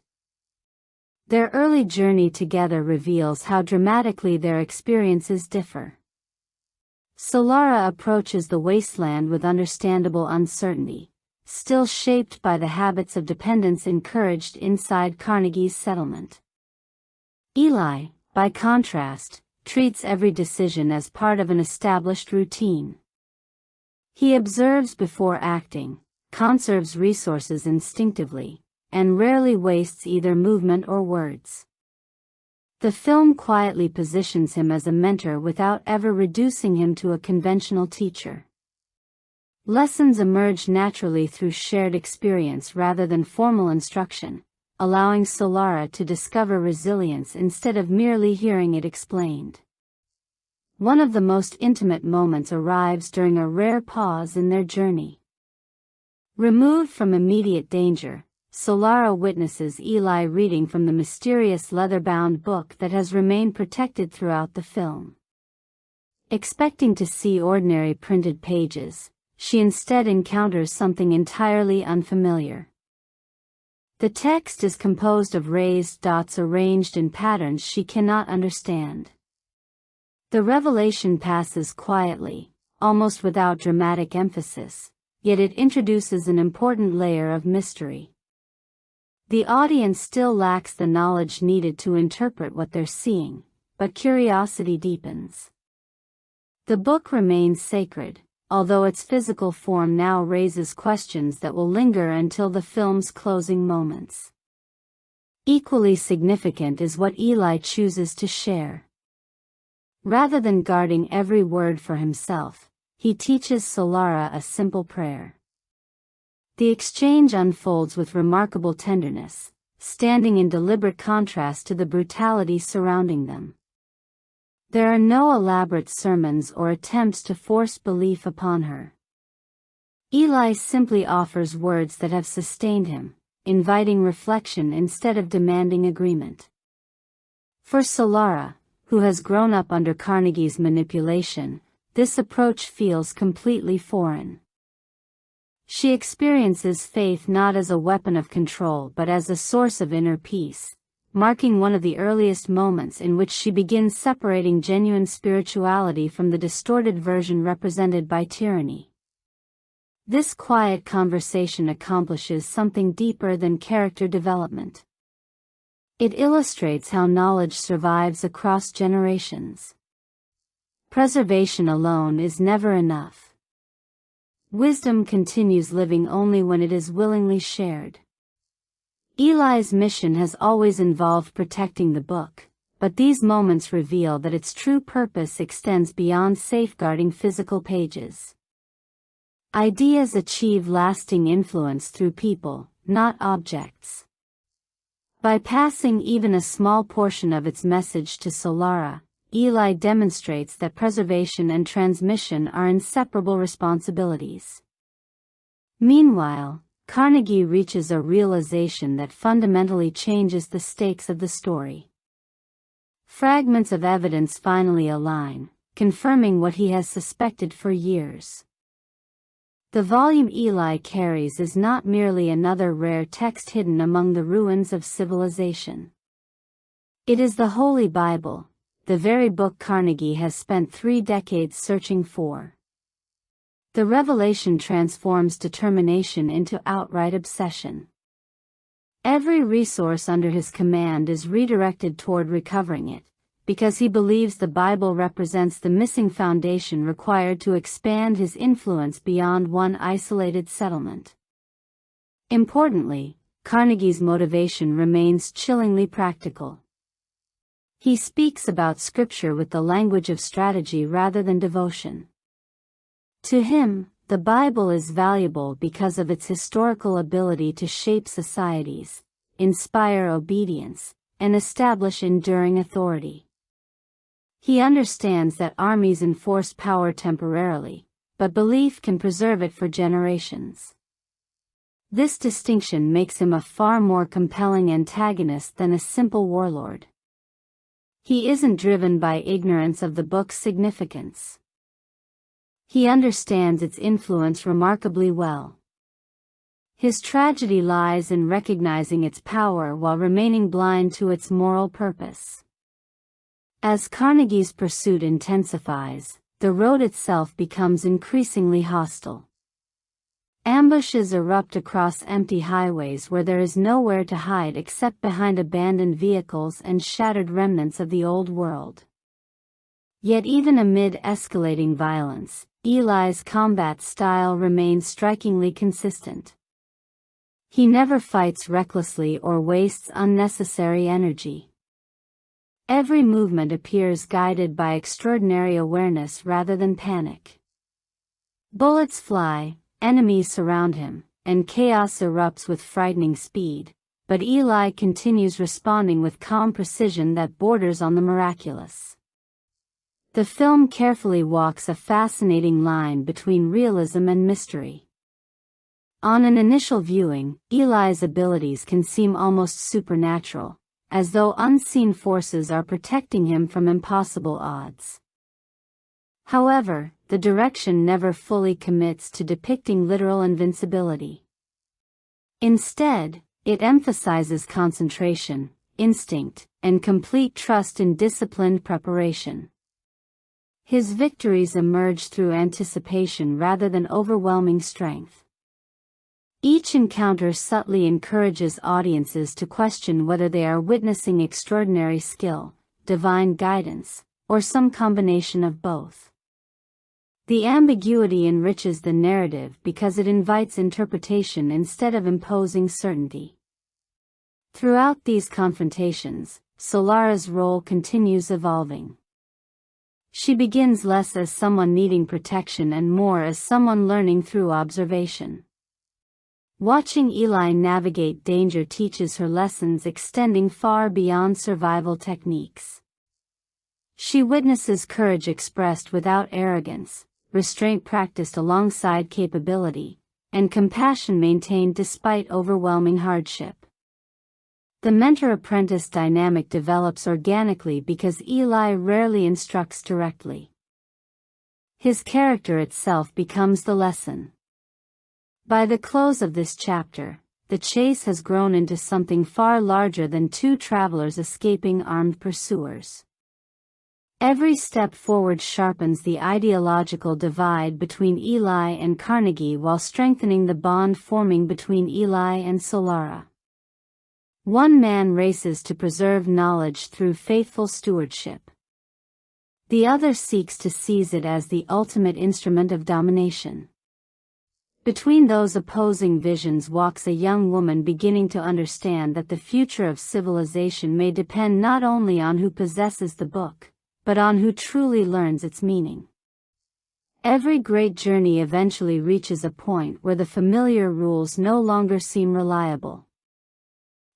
Their early journey together reveals how dramatically their experiences differ. Solara approaches the wasteland with understandable uncertainty, still shaped by the habits of dependence encouraged inside Carnegie's settlement. Eli, by contrast, treats every decision as part of an established routine. He observes before acting, conserves resources instinctively, and rarely wastes either movement or words. The film quietly positions him as a mentor without ever reducing him to a conventional teacher. Lessons emerge naturally through shared experience rather than formal instruction, allowing Solara to discover resilience instead of merely hearing it explained. One of the most intimate moments arrives during a rare pause in their journey. Removed from immediate danger, Solara witnesses Eli reading from the mysterious leather-bound book that has remained protected throughout the film. Expecting to see ordinary printed pages, she instead encounters something entirely unfamiliar. The text is composed of raised dots arranged in patterns she cannot understand. The revelation passes quietly, almost without dramatic emphasis, yet it introduces an important layer of mystery. The audience still lacks the knowledge needed to interpret what they're seeing, but curiosity deepens. The book remains sacred, although its physical form now raises questions that will linger until the film's closing moments. Equally significant is what Eli chooses to share. Rather than guarding every word for himself, he teaches Solara a simple prayer. The exchange unfolds with remarkable tenderness, standing in deliberate contrast to the brutality surrounding them. There are no elaborate sermons or attempts to force belief upon her. Eli simply offers words that have sustained him, inviting reflection instead of demanding agreement. For Solara, who has grown up under Carnegie's manipulation, this approach feels completely foreign. She experiences faith not as a weapon of control but as a source of inner peace, marking one of the earliest moments in which she begins separating genuine spirituality from the distorted version represented by tyranny. This quiet conversation accomplishes something deeper than character development. It illustrates how knowledge survives across generations. Preservation alone is never enough. Wisdom continues living only when it is willingly shared. Eli's mission has always involved protecting the book, but these moments reveal that its true purpose extends beyond safeguarding physical pages. Ideas achieve lasting influence through people, not objects. By passing even a small portion of its message to Solara, Eli demonstrates that preservation and transmission are inseparable responsibilities. Meanwhile, Carnegie reaches a realization that fundamentally changes the stakes of the story. Fragments of evidence finally align, confirming what he has suspected for years. The volume Eli carries is not merely another rare text hidden among the ruins of civilization. It is the Holy Bible, the very book Carnegie has spent 3 decades searching for. The revelation transforms determination into outright obsession. Every resource under his command is redirected toward recovering it, because he believes the Bible represents the missing foundation required to expand his influence beyond one isolated settlement. Importantly, Carnegie's motivation remains chillingly practical. He speaks about Scripture with the language of strategy rather than devotion. To him, the Bible is valuable because of its historical ability to shape societies, inspire obedience, and establish enduring authority. He understands that armies enforce power temporarily, but belief can preserve it for generations. This distinction makes him a far more compelling antagonist than a simple warlord. He isn't driven by ignorance of the book's significance. He understands its influence remarkably well. His tragedy lies in recognizing its power while remaining blind to its moral purpose. As Carnegie's pursuit intensifies, the road itself becomes increasingly hostile. Ambushes erupt across empty highways where there is nowhere to hide except behind abandoned vehicles and shattered remnants of the old world. Yet even amid escalating violence, Eli's combat style remains strikingly consistent. He never fights recklessly or wastes unnecessary energy. Every movement appears guided by extraordinary awareness rather than panic. Bullets fly, enemies surround him, and chaos erupts with frightening speed, but Eli continues responding with calm precision that borders on the miraculous. The film carefully walks a fascinating line between realism and mystery. On an initial viewing, Eli's abilities can seem almost supernatural, as though unseen forces are protecting him from impossible odds. However, the direction never fully commits to depicting literal invincibility. Instead, it emphasizes concentration, instinct, and complete trust in disciplined preparation. His victories emerge through anticipation rather than overwhelming strength. Each encounter subtly encourages audiences to question whether they are witnessing extraordinary skill, divine guidance, or some combination of both. The ambiguity enriches the narrative because it invites interpretation instead of imposing certainty. Throughout these confrontations, Solara's role continues evolving. She begins less as someone needing protection and more as someone learning through observation. Watching Eli navigate danger teaches her lessons extending far beyond survival techniques. She witnesses courage expressed without arrogance, restraint practiced alongside capability, and compassion maintained despite overwhelming hardship. The mentor-apprentice dynamic develops organically because Eli rarely instructs directly. His character itself becomes the lesson. By the close of this chapter, the chase has grown into something far larger than two travelers escaping armed pursuers. Every step forward sharpens the ideological divide between Eli and Carnegie while strengthening the bond forming between Eli and Solara. One man races to preserve knowledge through faithful stewardship. The other seeks to seize it as the ultimate instrument of domination. Between those opposing visions walks a young woman beginning to understand that the future of civilization may depend not only on who possesses the book, but on who truly learns its meaning. Every great journey eventually reaches a point where the familiar rules no longer seem reliable.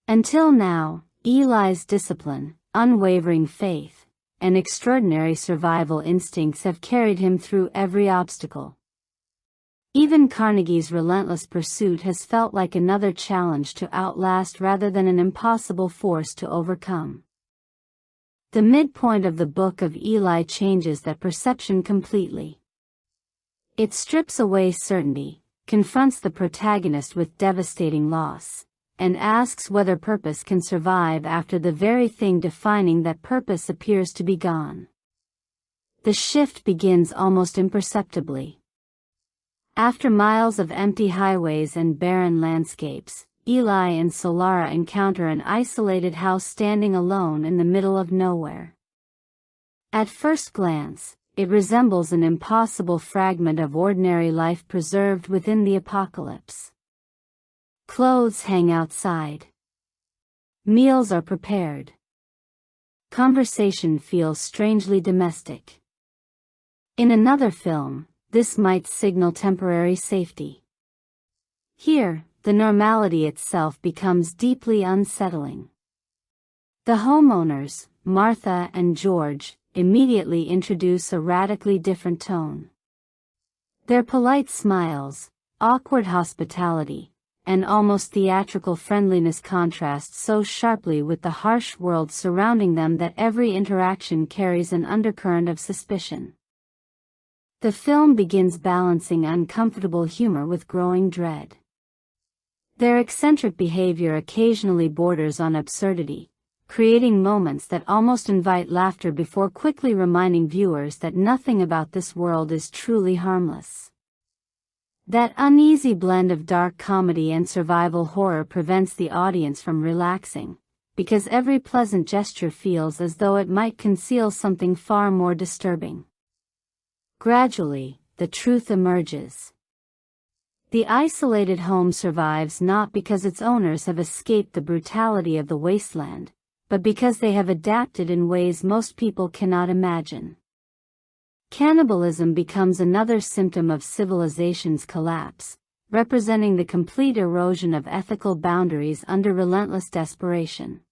Until now, Eli's discipline, unwavering faith, and extraordinary survival instincts have carried him through every obstacle. Even Carnegie's relentless pursuit has felt like another challenge to outlast rather than an impossible force to overcome. The midpoint of the Book of Eli changes that perception completely. It strips away certainty, confronts the protagonist with devastating loss, and asks whether purpose can survive after the very thing defining that purpose appears to be gone. The shift begins almost imperceptibly. After miles of empty highways and barren landscapes, Eli and Solara encounter an isolated house standing alone in the middle of nowhere. At first glance, it resembles an impossible fragment of ordinary life preserved within the apocalypse. Clothes hang outside. Meals are prepared. Conversation feels strangely domestic. In another film, this might signal temporary safety. Here, the normality itself becomes deeply unsettling. The homeowners, Martha and George, immediately introduce a radically different tone. Their polite smiles, awkward hospitality, and almost theatrical friendliness contrast so sharply with the harsh world surrounding them that every interaction carries an undercurrent of suspicion. The film begins balancing uncomfortable humor with growing dread. Their eccentric behavior occasionally borders on absurdity, creating moments that almost invite laughter before quickly reminding viewers that nothing about this world is truly harmless. That uneasy blend of dark comedy and survival horror prevents the audience from relaxing, because every pleasant gesture feels as though it might conceal something far more disturbing. Gradually, the truth emerges. The isolated home survives not because its owners have escaped the brutality of the wasteland, but because they have adapted in ways most people cannot imagine. Cannibalism becomes another symptom of civilization's collapse, representing the complete erosion of ethical boundaries under relentless desperation.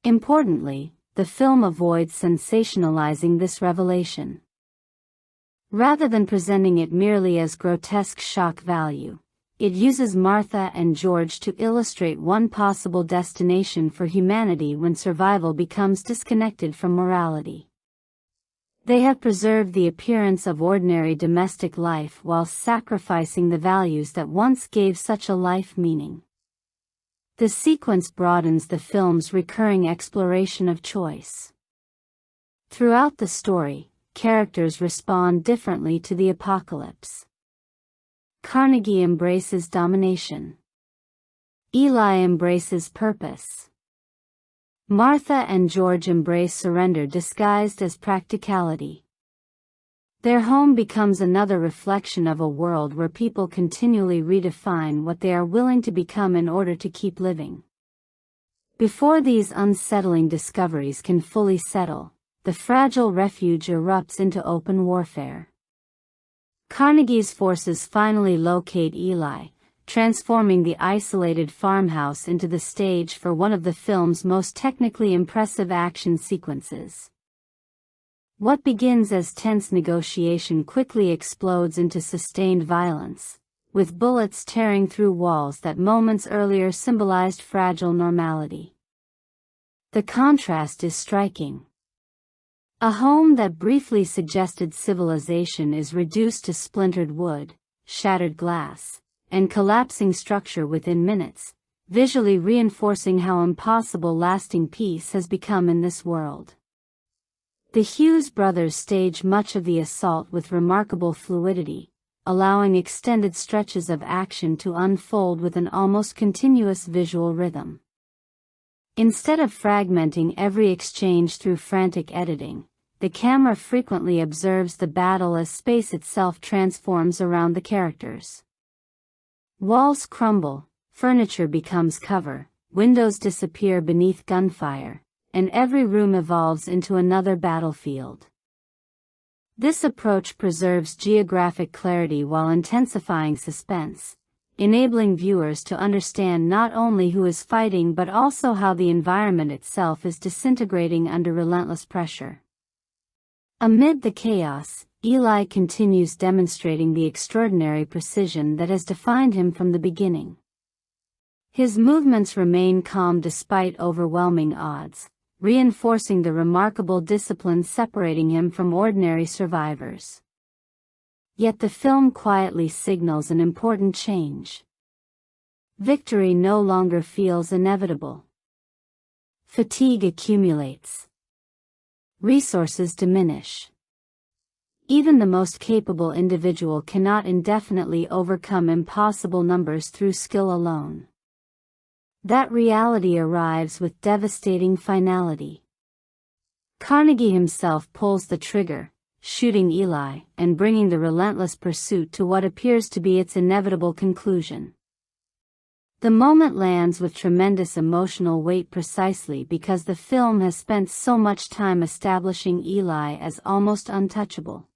Importantly, the film avoids sensationalizing this revelation. Rather than presenting it merely as grotesque shock value, it uses Martha and George to illustrate one possible destination for humanity when survival becomes disconnected from morality. They have preserved the appearance of ordinary domestic life while sacrificing the values that once gave such a life meaning. The sequence broadens the film's recurring exploration of choice. Throughout the story, characters respond differently to the apocalypse. Carnegie embraces domination. Eli embraces purpose. Martha and George embrace surrender disguised as practicality. Their home becomes another reflection of a world where people continually redefine what they are willing to become in order to keep living. Before these unsettling discoveries can fully settle, the fragile refuge erupts into open warfare. Carnegie's forces finally locate Eli, transforming the isolated farmhouse into the stage for one of the film's most technically impressive action sequences. What begins as tense negotiation quickly explodes into sustained violence, with bullets tearing through walls that moments earlier symbolized fragile normality. The contrast is striking. A home that briefly suggested civilization is reduced to splintered wood, shattered glass, and collapsing structure within minutes, visually reinforcing how impossible lasting peace has become in this world. The Hughes brothers stage much of the assault with remarkable fluidity, allowing extended stretches of action to unfold with an almost continuous visual rhythm. Instead of fragmenting every exchange through frantic editing, the camera frequently observes the battle as space itself transforms around the characters. Walls crumble, furniture becomes cover, windows disappear beneath gunfire, and every room evolves into another battlefield. This approach preserves geographic clarity while intensifying suspense, enabling viewers to understand not only who is fighting but also how the environment itself is disintegrating under relentless pressure. Amid the chaos, Eli continues demonstrating the extraordinary precision that has defined him from the beginning. His movements remain calm despite overwhelming odds, reinforcing the remarkable discipline separating him from ordinary survivors. Yet the film quietly signals an important change. Victory no longer feels inevitable. Fatigue accumulates. Resources diminish. Even the most capable individual cannot indefinitely overcome impossible numbers through skill alone. That reality arrives with devastating finality. Carnegie himself pulls the trigger, shooting Eli and bringing the relentless pursuit to what appears to be its inevitable conclusion. The moment lands with tremendous emotional weight precisely because the film has spent so much time establishing Eli as almost untouchable.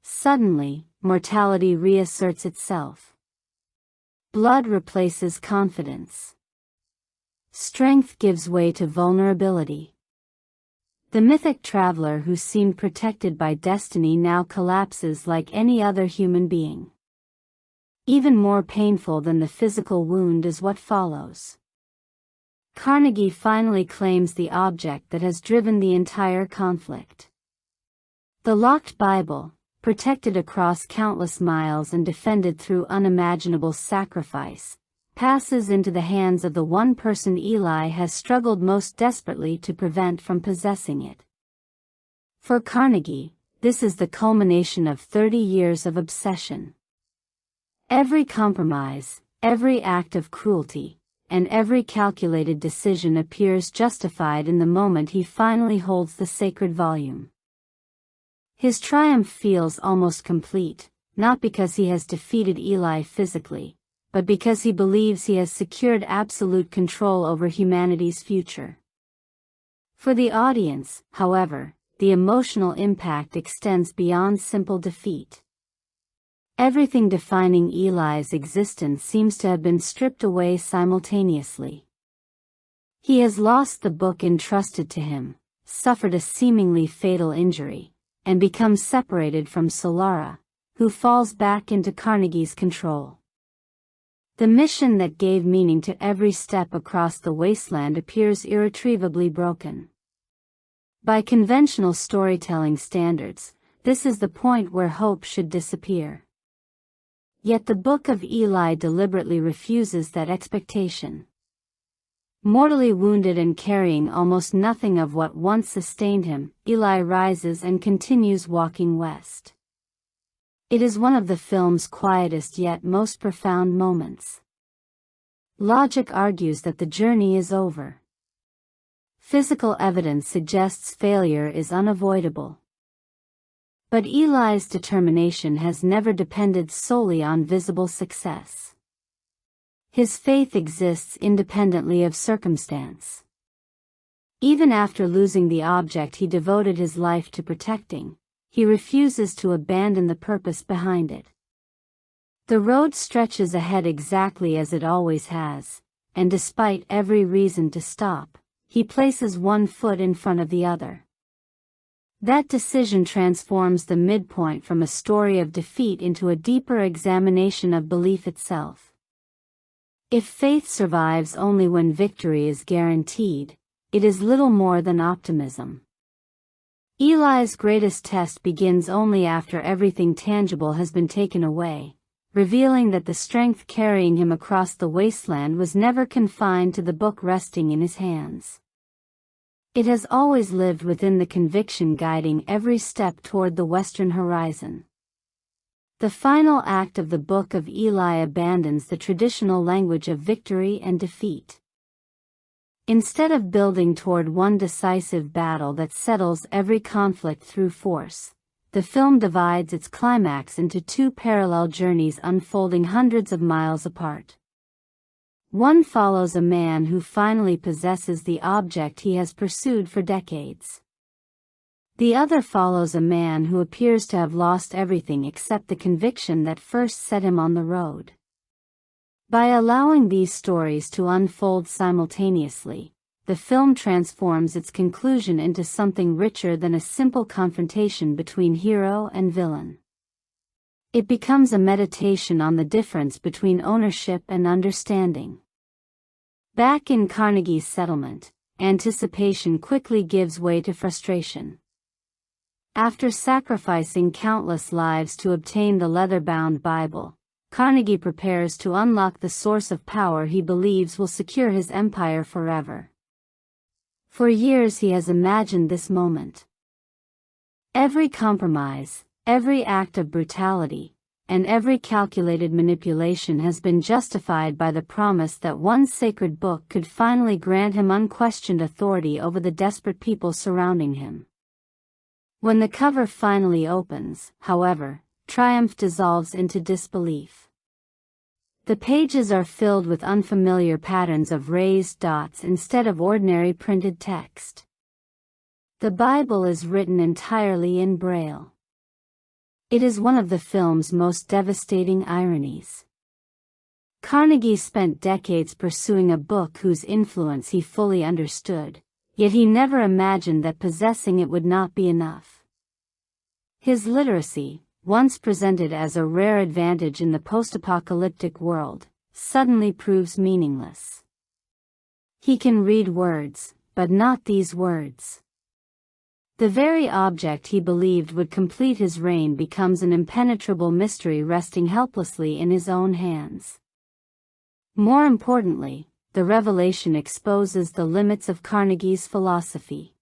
Suddenly, mortality reasserts itself. Blood replaces confidence. Strength gives way to vulnerability. The mythic traveler who seemed protected by destiny now collapses like any other human being. Even more painful than the physical wound is what follows. Carnegie finally claims the object that has driven the entire conflict. The locked Bible, protected across countless miles and defended through unimaginable sacrifice, passes into the hands of the one person Eli has struggled most desperately to prevent from possessing it. For Carnegie, this is the culmination of 30 years of obsession. Every compromise, every act of cruelty, and every calculated decision appears justified in the moment he finally holds the sacred volume. His triumph feels almost complete, not because he has defeated Eli physically, but because he believes he has secured absolute control over humanity's future. For the audience, however, the emotional impact extends beyond simple defeat. Everything defining Eli's existence seems to have been stripped away simultaneously. He has lost the book entrusted to him, suffered a seemingly fatal injury, and become separated from Solara, who falls back into Carnegie's control. The mission that gave meaning to every step across the wasteland appears irretrievably broken. By conventional storytelling standards, this is the point where hope should disappear. Yet the Book of Eli deliberately refuses that expectation. Mortally wounded and carrying almost nothing of what once sustained him, Eli rises and continues walking west. It is one of the film's quietest yet most profound moments. Logic argues that the journey is over. Physical evidence suggests failure is unavoidable. But Eli's determination has never depended solely on visible success. His faith exists independently of circumstance. Even after losing the object he devoted his life to protecting, he refuses to abandon the purpose behind it. The road stretches ahead exactly as it always has, and despite every reason to stop, he places one foot in front of the other. That decision transforms the midpoint from a story of defeat into a deeper examination of belief itself. If faith survives only when victory is guaranteed, it is little more than optimism. Eli's greatest test begins only after everything tangible has been taken away, revealing that the strength carrying him across the wasteland was never confined to the book resting in his hands. It has always lived within the conviction guiding every step toward the western horizon. The final act of the Book of Eli abandons the traditional language of victory and defeat. Instead of building toward one decisive battle that settles every conflict through force, the film divides its climax into two parallel journeys unfolding hundreds of miles apart. One follows a man who finally possesses the object he has pursued for decades. The other follows a man who appears to have lost everything except the conviction that first set him on the road. By allowing these stories to unfold simultaneously, the film transforms its conclusion into something richer than a simple confrontation between hero and villain. It becomes a meditation on the difference between ownership and understanding. Back in Carnegie's settlement, anticipation quickly gives way to frustration. After sacrificing countless lives to obtain the leather-bound Bible, Carnegie prepares to unlock the source of power he believes will secure his empire forever. For years he has imagined this moment. Every compromise, every act of brutality, and every calculated manipulation has been justified by the promise that one sacred book could finally grant him unquestioned authority over the desperate people surrounding him. When the cover finally opens, however, triumph dissolves into disbelief. The pages are filled with unfamiliar patterns of raised dots instead of ordinary printed text. The Bible is written entirely in Braille. It is one of the film's most devastating ironies. Carnegie spent decades pursuing a book whose influence he fully understood, yet he never imagined that possessing it would not be enough. His literacy, once presented as a rare advantage in the post-apocalyptic world, suddenly proves meaningless. He can read words, but not these words. The very object he believed would complete his reign becomes an impenetrable mystery resting helplessly in his own hands. More importantly, the revelation exposes the limits of Carnegie's philosophy.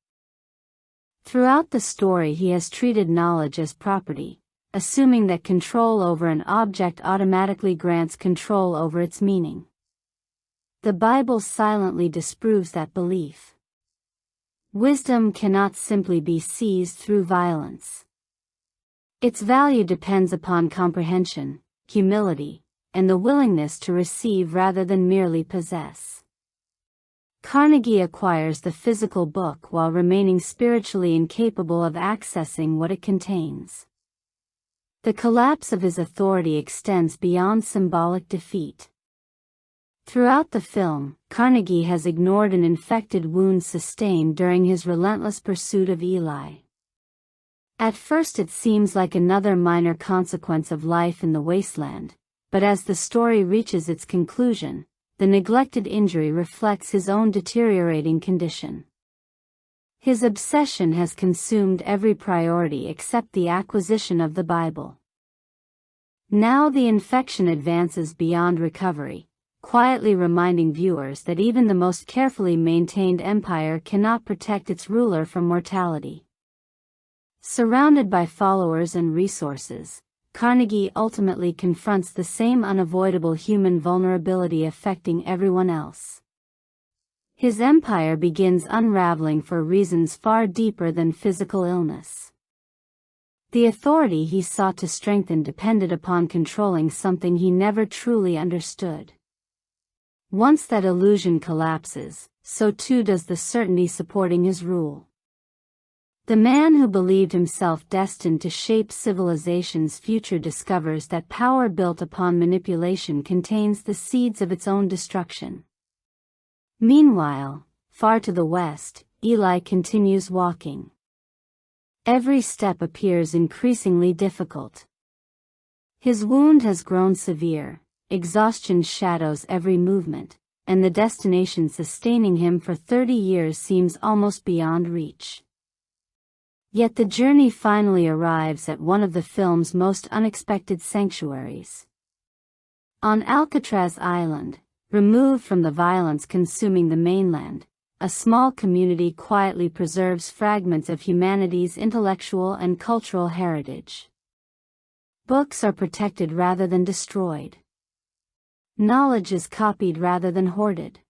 Throughout the story he has treated knowledge as property, assuming that control over an object automatically grants control over its meaning. The Bible silently disproves that belief. Wisdom cannot simply be seized through violence. Its value depends upon comprehension, humility, and the willingness to receive rather than merely possess. Carnegie acquires the physical book while remaining spiritually incapable of accessing what it contains. The collapse of his authority extends beyond symbolic defeat. Throughout the film, Carnegie has ignored an infected wound sustained during his relentless pursuit of Eli. At first it seems like another minor consequence of life in the wasteland, but as the story reaches its conclusion, the neglected injury reflects his own deteriorating condition. His obsession has consumed every priority except the acquisition of the Bible. Now the infection advances beyond recovery, quietly reminding viewers that even the most carefully maintained empire cannot protect its ruler from mortality. Surrounded by followers and resources, Carnegie ultimately confronts the same unavoidable human vulnerability affecting everyone else. His empire begins unraveling for reasons far deeper than physical illness. The authority he sought to strengthen depended upon controlling something he never truly understood. Once that illusion collapses, so too does the certainty supporting his rule. The man who believed himself destined to shape civilization's future discovers that power built upon manipulation contains the seeds of its own destruction. Meanwhile, far to the west, Eli continues walking. Every step appears increasingly difficult. His wound has grown severe, exhaustion shadows every movement, and the destination sustaining him for 30 years seems almost beyond reach. Yet the journey finally arrives at one of the film's most unexpected sanctuaries. On Alcatraz Island, removed from the violence consuming the mainland, a small community quietly preserves fragments of humanity's intellectual and cultural heritage. Books are protected rather than destroyed. Knowledge is copied rather than hoarded.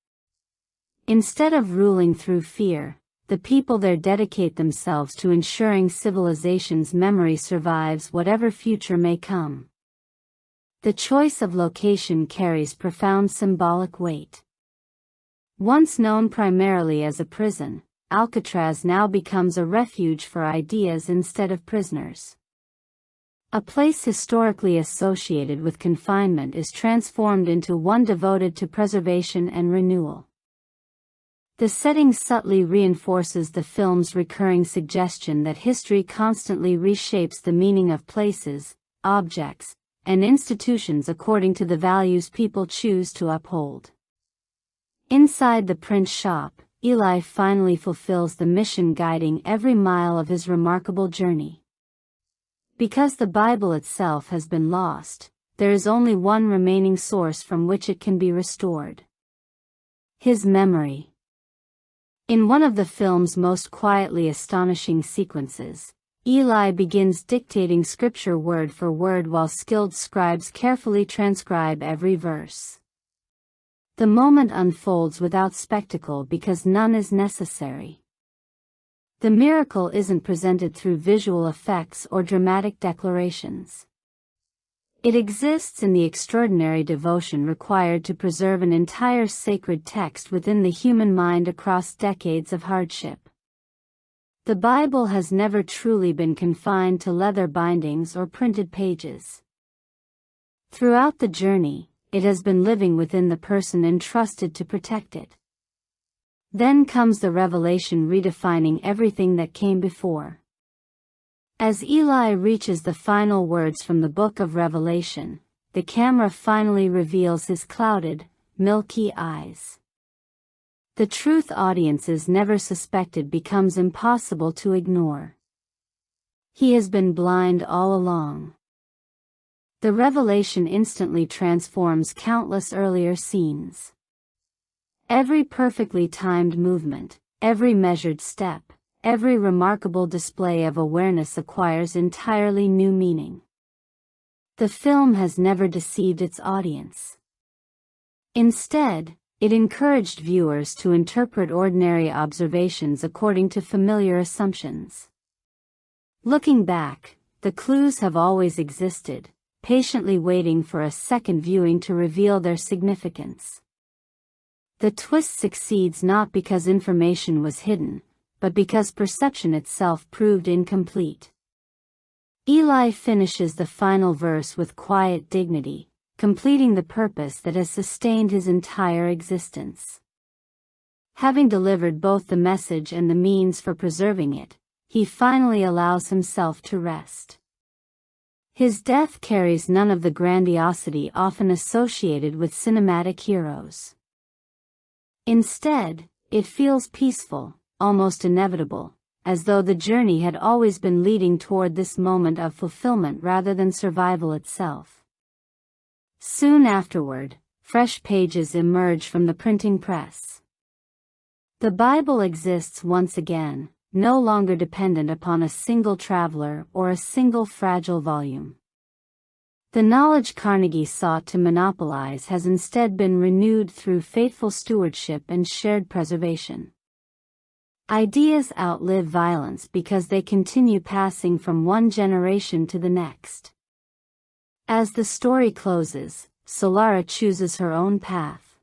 Instead of ruling through fear, the people there dedicate themselves to ensuring civilization's memory survives whatever future may come. The choice of location carries profound symbolic weight. Once known primarily as a prison, Alcatraz now becomes a refuge for ideas instead of prisoners. A place historically associated with confinement is transformed into one devoted to preservation and renewal. The setting subtly reinforces the film's recurring suggestion that history constantly reshapes the meaning of places, objects, and institutions according to the values people choose to uphold. Inside the print shop, Eli finally fulfills the mission guiding every mile of his remarkable journey. Because the Bible itself has been lost, there is only one remaining source from which it can be restored: his memory. In one of the film's most quietly astonishing sequences, Eli begins dictating scripture word for word while skilled scribes carefully transcribe every verse. The moment unfolds without spectacle because none is necessary. The miracle isn't presented through visual effects or dramatic declarations. It exists in the extraordinary devotion required to preserve an entire sacred text within the human mind across decades of hardship. The Bible has never truly been confined to leather bindings or printed pages. Throughout the journey, it has been living within the person entrusted to protect it. Then comes the revelation redefining everything that came before. As Eli reaches the final words from the Book of Revelation, the camera finally reveals his clouded, milky eyes. The truth audiences never suspected becomes impossible to ignore. He has been blind all along. The revelation instantly transforms countless earlier scenes. Every perfectly timed movement, every measured step, every remarkable display of awareness acquires entirely new meaning. The film has never deceived its audience. Instead, it encouraged viewers to interpret ordinary observations according to familiar assumptions. Looking back, the clues have always existed, patiently waiting for a second viewing to reveal their significance. The twist succeeds not because information was hidden, but because perception itself proved incomplete. Eli finishes the final verse with quiet dignity, completing the purpose that has sustained his entire existence. Having delivered both the message and the means for preserving it, he finally allows himself to rest. His death carries none of the grandiosity often associated with cinematic heroes. Instead, it feels peaceful, almost inevitable, as though the journey had always been leading toward this moment of fulfillment rather than survival itself. Soon afterward, fresh pages emerge from the printing press. The Bible exists once again, no longer dependent upon a single traveler or a single fragile volume. The knowledge Carnegie sought to monopolize has instead been renewed through faithful stewardship and shared preservation. Ideas outlive violence because they continue passing from one generation to the next. As the story closes, Solara chooses her own path.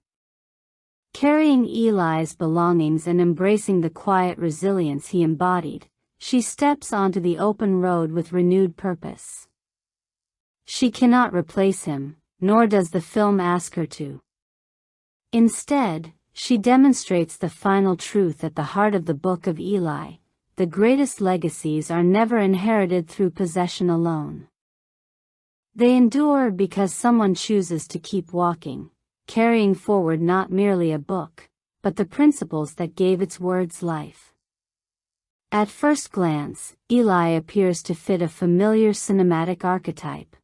Carrying Eli's belongings and embracing the quiet resilience he embodied, she steps onto the open road with renewed purpose. She cannot replace him, nor does the film ask her to. Instead, she demonstrates the final truth at the heart of the Book of Eli: the greatest legacies are never inherited through possession alone. They endure because someone chooses to keep walking, carrying forward not merely a book, but the principles that gave its words life. At first glance, Eli appears to fit a familiar cinematic archetype.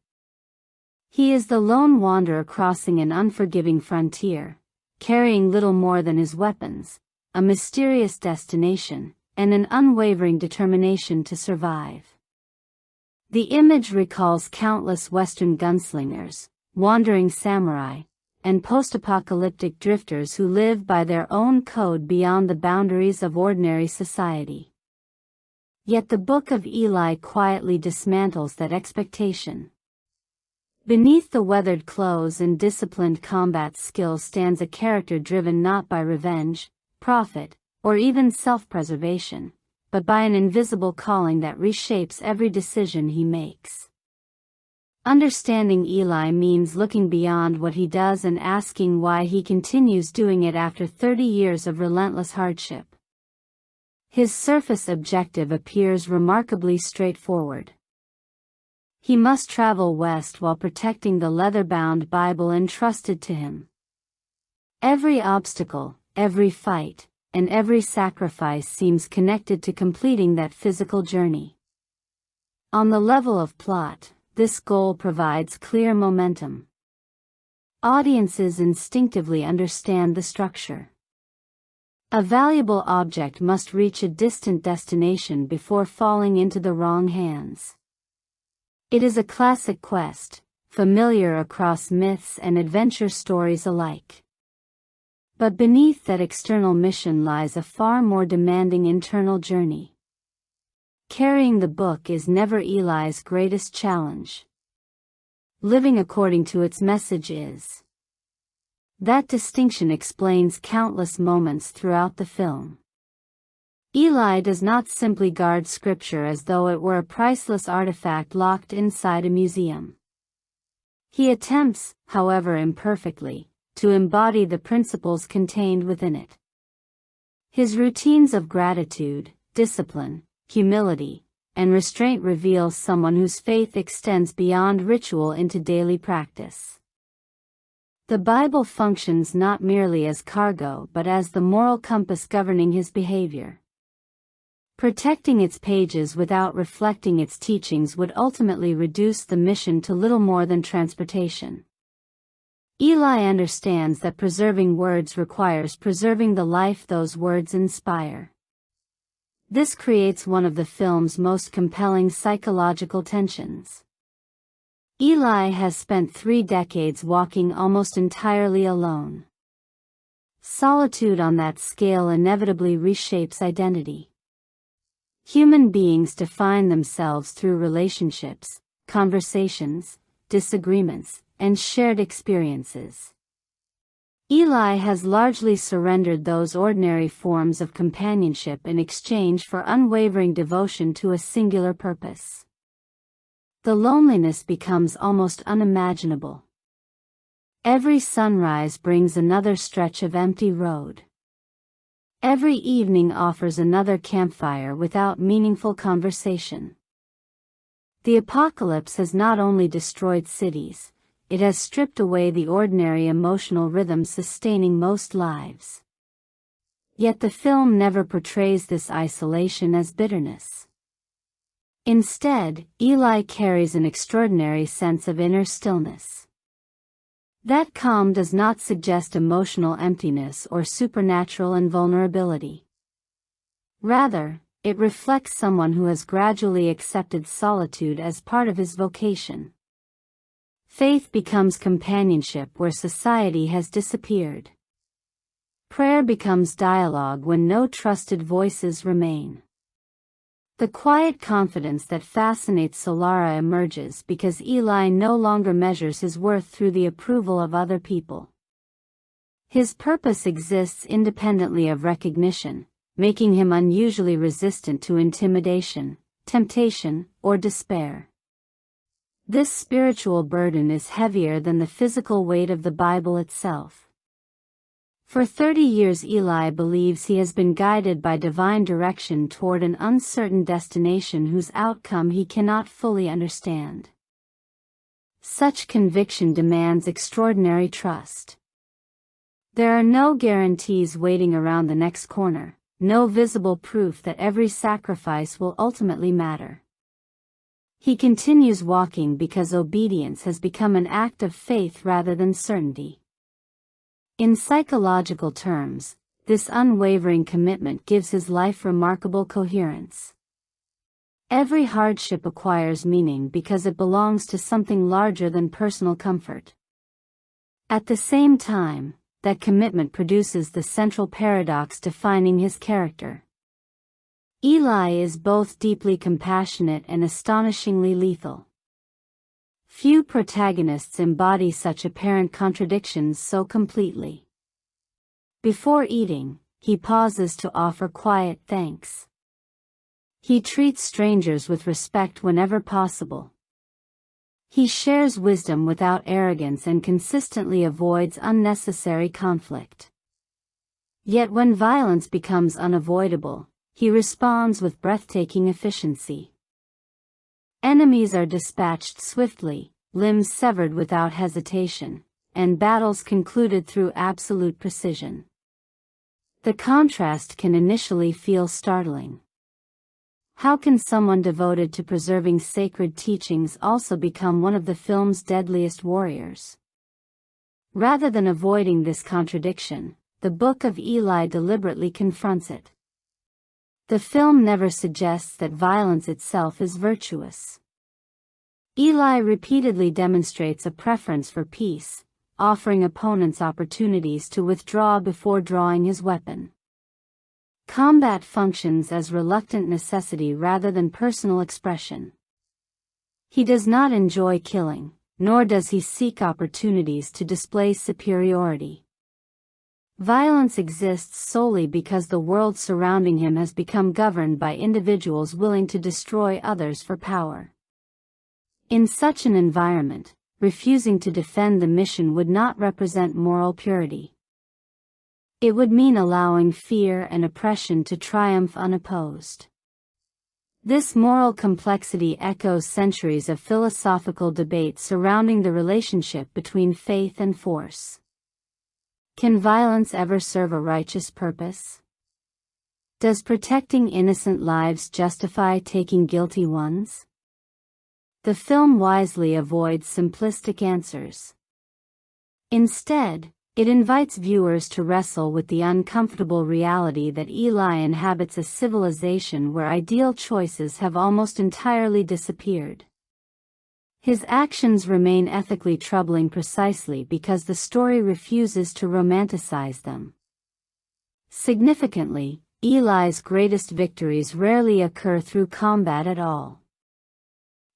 He is the lone wanderer crossing an unforgiving frontier, carrying little more than his weapons, a mysterious destination, and an unwavering determination to survive. The image recalls countless Western gunslingers, wandering samurai, and post-apocalyptic drifters who live by their own code beyond the boundaries of ordinary society. Yet the Book of Eli quietly dismantles that expectation. Beneath the weathered clothes and disciplined combat skill stands a character driven not by revenge, profit, or even self-preservation, but by an invisible calling that reshapes every decision he makes. Understanding Eli means looking beyond what he does and asking why he continues doing it after 30 years of relentless hardship. His surface objective appears remarkably straightforward. He must travel west while protecting the leather-bound Bible entrusted to him. Every obstacle, every fight, and every sacrifice seems connected to completing that physical journey. On the level of plot, this goal provides clear momentum. Audiences instinctively understand the structure. A valuable object must reach a distant destination before falling into the wrong hands. It is a classic quest, familiar across myths and adventure stories alike. But beneath that external mission lies a far more demanding internal journey. Carrying the book is never Eli's greatest challenge. Living according to its message is. That distinction explains countless moments throughout the film. Eli does not simply guard scripture as though it were a priceless artifact locked inside a museum. He attempts, however imperfectly, to embody the principles contained within it. His routines of gratitude, discipline, humility, and restraint reveal someone whose faith extends beyond ritual into daily practice. The Bible functions not merely as cargo but as the moral compass governing his behavior. Protecting its pages without reflecting its teachings would ultimately reduce the mission to little more than transportation. Eli understands that preserving words requires preserving the life those words inspire. This creates one of the film's most compelling psychological tensions. Eli has spent 3 decades walking almost entirely alone. Solitude on that scale inevitably reshapes identity. Human beings define themselves through relationships, conversations, disagreements, and shared experiences. Eli has largely surrendered those ordinary forms of companionship in exchange for unwavering devotion to a singular purpose. The loneliness becomes almost unimaginable. Every sunrise brings another stretch of empty road. Every evening offers another campfire without meaningful conversation. The apocalypse has not only destroyed cities, it has stripped away the ordinary emotional rhythm sustaining most lives. Yet the film never portrays this isolation as bitterness. Instead, Eli carries an extraordinary sense of inner stillness. That calm does not suggest emotional emptiness or supernatural invulnerability. Rather, it reflects someone who has gradually accepted solitude as part of his vocation. Faith becomes companionship where society has disappeared. Prayer becomes dialogue when no trusted voices remain. The quiet confidence that fascinates Solara emerges because Eli no longer measures his worth through the approval of other people. His purpose exists independently of recognition, making him unusually resistant to intimidation, temptation, or despair. This spiritual burden is heavier than the physical weight of the Bible itself. For 30 years Eli believes he has been guided by divine direction toward an uncertain destination whose outcome he cannot fully understand. Such conviction demands extraordinary trust. There are no guarantees waiting around the next corner, no visible proof that every sacrifice will ultimately matter. He continues walking because obedience has become an act of faith rather than certainty. In psychological terms, this unwavering commitment gives his life remarkable coherence. Every hardship acquires meaning because it belongs to something larger than personal comfort. At the same time, that commitment produces the central paradox defining his character. Eli is both deeply compassionate and astonishingly lethal. Few protagonists embody such apparent contradictions so completely. Before eating, he pauses to offer quiet thanks. He treats strangers with respect whenever possible. He shares wisdom without arrogance and consistently avoids unnecessary conflict. Yet when violence becomes unavoidable, he responds with breathtaking efficiency. Enemies are dispatched swiftly, limbs severed without hesitation, and battles concluded through absolute precision. The contrast can initially feel startling. How can someone devoted to preserving sacred teachings also become one of the film's deadliest warriors? Rather than avoiding this contradiction, the Book of Eli deliberately confronts it. The film never suggests that violence itself is virtuous. Eli repeatedly demonstrates a preference for peace, offering opponents opportunities to withdraw before drawing his weapon. Combat functions as reluctant necessity rather than personal expression. He does not enjoy killing, nor does he seek opportunities to display superiority. Violence exists solely because the world surrounding him has become governed by individuals willing to destroy others for power. In such an environment, refusing to defend the mission would not represent moral purity. It would mean allowing fear and oppression to triumph unopposed. This moral complexity echoes centuries of philosophical debate surrounding the relationship between faith and force. Can violence ever serve a righteous purpose? Does protecting innocent lives justify taking guilty ones? The film wisely avoids simplistic answers. Instead, it invites viewers to wrestle with the uncomfortable reality that Eli inhabits a civilization where ideal choices have almost entirely disappeared. His actions remain ethically troubling precisely because the story refuses to romanticize them. Significantly, Eli's greatest victories rarely occur through combat at all.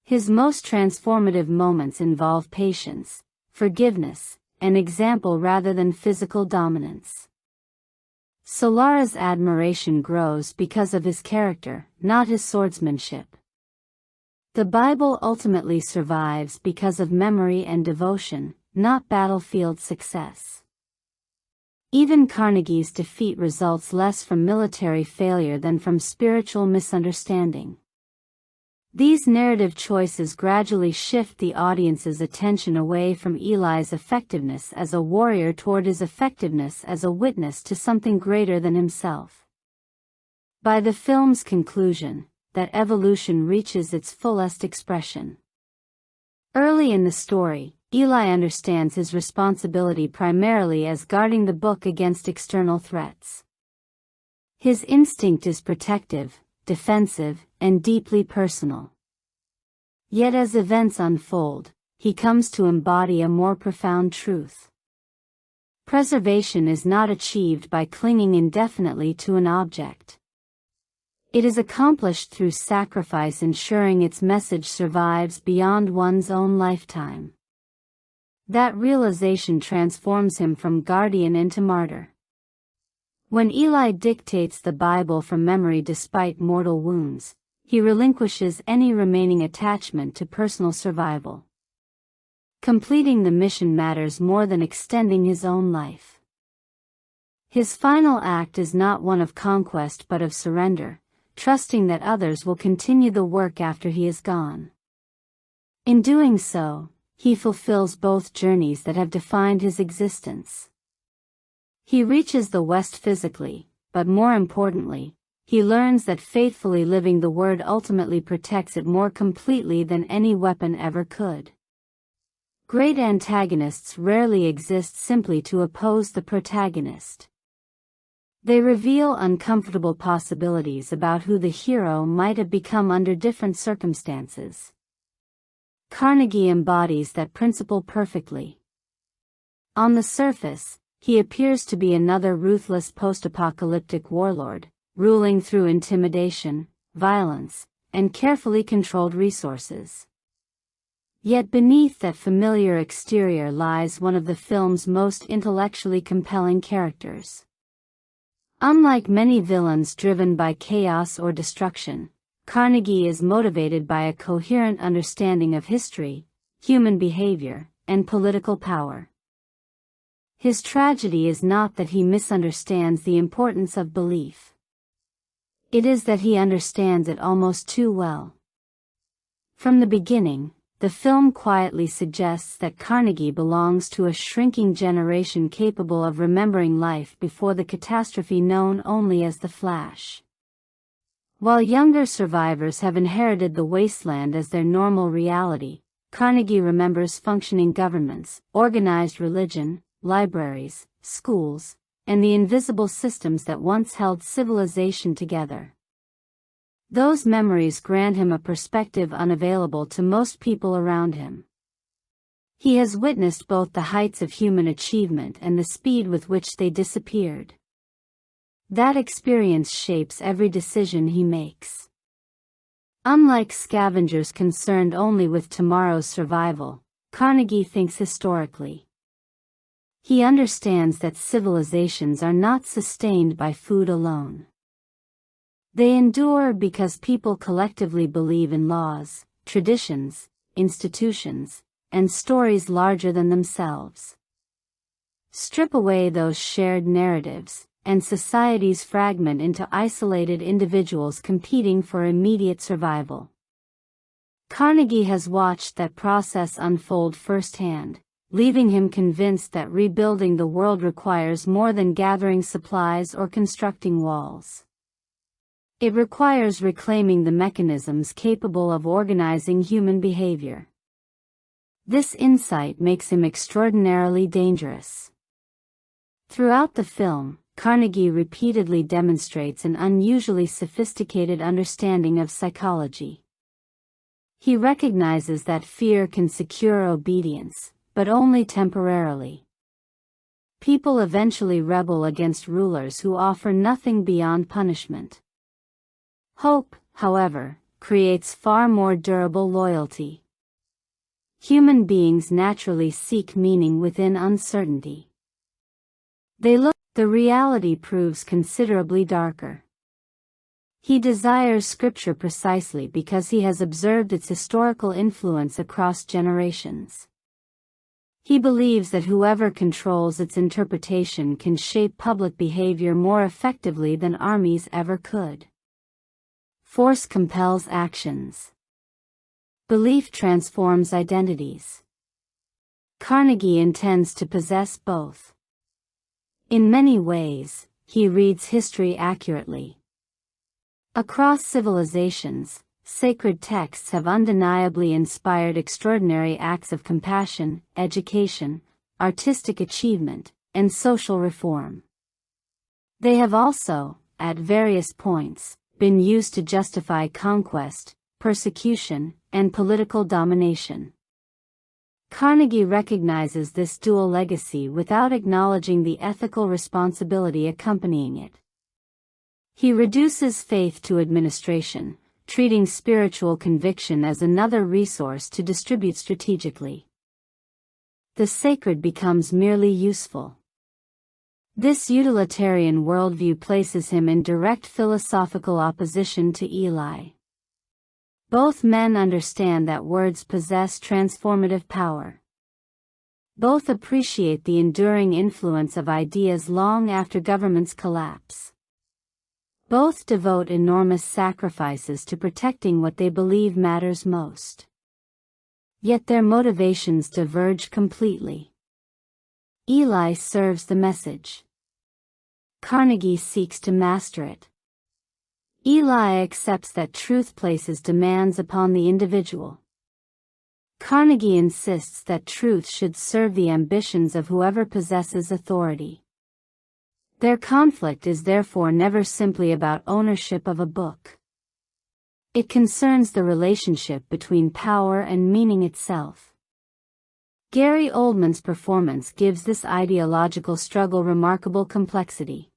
His most transformative moments involve patience, forgiveness, and example rather than physical dominance. Solara's admiration grows because of his character, not his swordsmanship. The Bible ultimately survives because of memory and devotion, not battlefield success. Even Carnegie's defeat results less from military failure than from spiritual misunderstanding. These narrative choices gradually shift the audience's attention away from Eli's effectiveness as a warrior toward his effectiveness as a witness to something greater than himself. By the film's conclusion, that evolution reaches its fullest expression. Early in the story, Eli understands his responsibility primarily as guarding the book against external threats. His instinct is protective, defensive, and deeply personal. Yet as events unfold, he comes to embody a more profound truth. Preservation is not achieved by clinging indefinitely to an object. It is accomplished through sacrifice, ensuring its message survives beyond one's own lifetime. That realization transforms him from guardian into martyr. When Eli dictates the Bible from memory despite mortal wounds, he relinquishes any remaining attachment to personal survival. Completing the mission matters more than extending his own life. His final act is not one of conquest but of surrender, trusting that others will continue the work after he is gone. In doing so, he fulfills both journeys that have defined his existence. He reaches the West physically, but more importantly, he learns that faithfully living the Word ultimately protects it more completely than any weapon ever could. Great antagonists rarely exist simply to oppose the protagonist. They reveal uncomfortable possibilities about who the hero might have become under different circumstances. Carnegie embodies that principle perfectly. On the surface, he appears to be another ruthless post-apocalyptic warlord, ruling through intimidation, violence, and carefully controlled resources. Yet beneath that familiar exterior lies one of the film's most intellectually compelling characters. Unlike many villains driven by chaos or destruction, Carnegie is motivated by a coherent understanding of history, human behavior, and political power. His tragedy is not that he misunderstands the importance of belief. It is that he understands it almost too well. From the beginning, the film quietly suggests that Carnegie belongs to a shrinking generation capable of remembering life before the catastrophe known only as the Flash. While younger survivors have inherited the wasteland as their normal reality, Carnegie remembers functioning governments, organized religion, libraries, schools, and the invisible systems that once held civilization together. Those memories grant him a perspective unavailable to most people around him. He has witnessed both the heights of human achievement and the speed with which they disappeared. That experience shapes every decision he makes. Unlike scavengers concerned only with tomorrow's survival, Carnegie thinks historically. He understands that civilizations are not sustained by food alone. They endure because people collectively believe in laws, traditions, institutions, and stories larger than themselves. Strip away those shared narratives, and societies fragment into isolated individuals competing for immediate survival. Carnegie has watched that process unfold firsthand, leaving him convinced that rebuilding the world requires more than gathering supplies or constructing walls. It requires reclaiming the mechanisms capable of organizing human behavior. This insight makes him extraordinarily dangerous. Throughout the film, Carnegie repeatedly demonstrates an unusually sophisticated understanding of psychology. He recognizes that fear can secure obedience, but only temporarily. People eventually rebel against rulers who offer nothing beyond punishment. Hope, however, creates far more durable loyalty. Human beings naturally seek meaning within uncertainty. The reality proves considerably darker. He desires Scripture precisely because he has observed its historical influence across generations. He believes that whoever controls its interpretation can shape public behavior more effectively than armies ever could. Force compels actions. Belief transforms identities. Carnegie intends to possess both. In many ways, he reads history accurately. Across civilizations, sacred texts have undeniably inspired extraordinary acts of compassion, education, artistic achievement, and social reform. They have also, at various points, been used to justify conquest, persecution, and political domination. Carnegie recognizes this dual legacy without acknowledging the ethical responsibility accompanying it. He reduces faith to administration, treating spiritual conviction as another resource to distribute strategically. The sacred becomes merely useful. This utilitarian worldview places him in direct philosophical opposition to Eli. Both men understand that words possess transformative power. Both appreciate the enduring influence of ideas long after governments collapse. Both devote enormous sacrifices to protecting what they believe matters most. Yet their motivations diverge completely. Eli serves the message. Carnegie seeks to master it. Eli accepts that truth places demands upon the individual. Carnegie insists that truth should serve the ambitions of whoever possesses authority. Their conflict is therefore never simply about ownership of a book. It concerns the relationship between power and meaning itself. Gary Oldman's performance gives this ideological struggle remarkable complexity.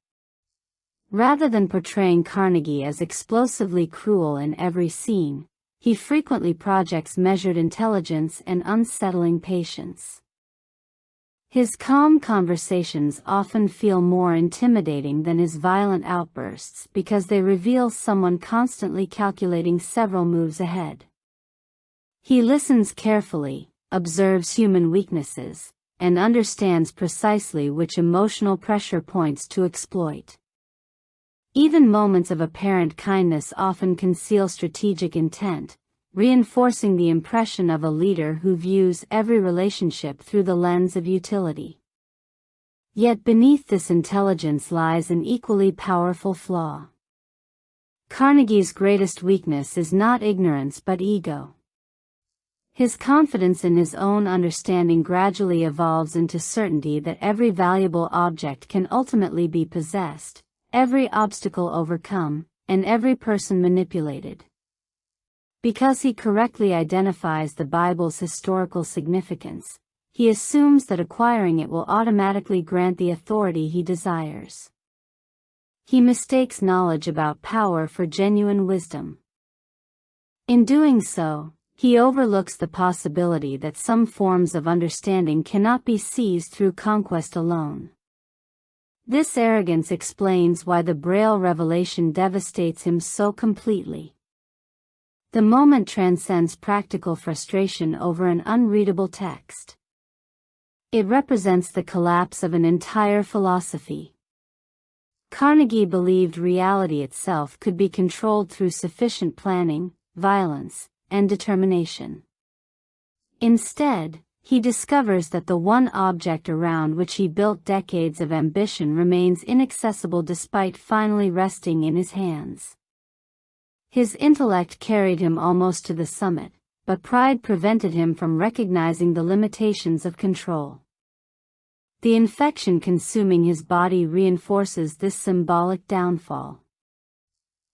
Rather than portraying Carnegie as explosively cruel in every scene, he frequently projects measured intelligence and unsettling patience. His calm conversations often feel more intimidating than his violent outbursts because they reveal someone constantly calculating several moves ahead. He listens carefully, observes human weaknesses, and understands precisely which emotional pressure points to exploit. Even moments of apparent kindness often conceal strategic intent, reinforcing the impression of a leader who views every relationship through the lens of utility. Yet beneath this intelligence lies an equally powerful flaw. Carnegie's greatest weakness is not ignorance but ego. His confidence in his own understanding gradually evolves into certainty that every valuable object can ultimately be possessed, every obstacle overcome, and every person manipulated. Because he correctly identifies the Bible's historical significance, he assumes that acquiring it will automatically grant the authority he desires. He mistakes knowledge about power for genuine wisdom. In doing so, he overlooks the possibility that some forms of understanding cannot be seized through conquest alone. This arrogance explains why the Braille revelation devastates him so completely. The moment transcends practical frustration over an unreadable text. It represents the collapse of an entire philosophy. Carnegie believed reality itself could be controlled through sufficient planning, violence, and determination. Instead, he discovers that the one object around which he built decades of ambition remains inaccessible despite finally resting in his hands. His intellect carried him almost to the summit, but pride prevented him from recognizing the limitations of control. The infection consuming his body reinforces this symbolic downfall.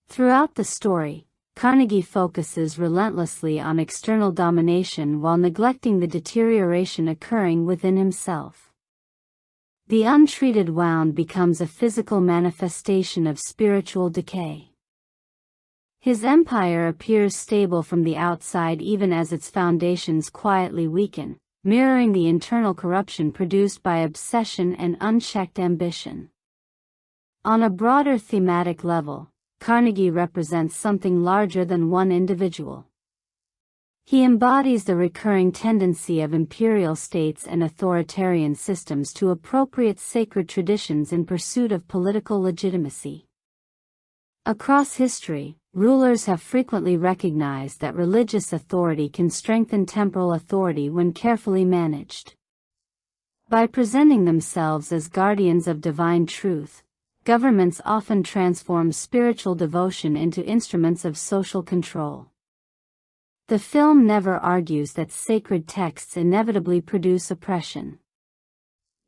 Throughout the story, Carnegie focuses relentlessly on external domination while neglecting the deterioration occurring within himself. The untreated wound becomes a physical manifestation of spiritual decay. His empire appears stable from the outside even as its foundations quietly weaken, mirroring the internal corruption produced by obsession and unchecked ambition. On a broader thematic level, Carnegie represents something larger than one individual. He embodies the recurring tendency of imperial states and authoritarian systems to appropriate sacred traditions in pursuit of political legitimacy. Across history, rulers have frequently recognized that religious authority can strengthen temporal authority when carefully managed. By presenting themselves as guardians of divine truth, governments often transform spiritual devotion into instruments of social control. The film never argues that sacred texts inevitably produce oppression.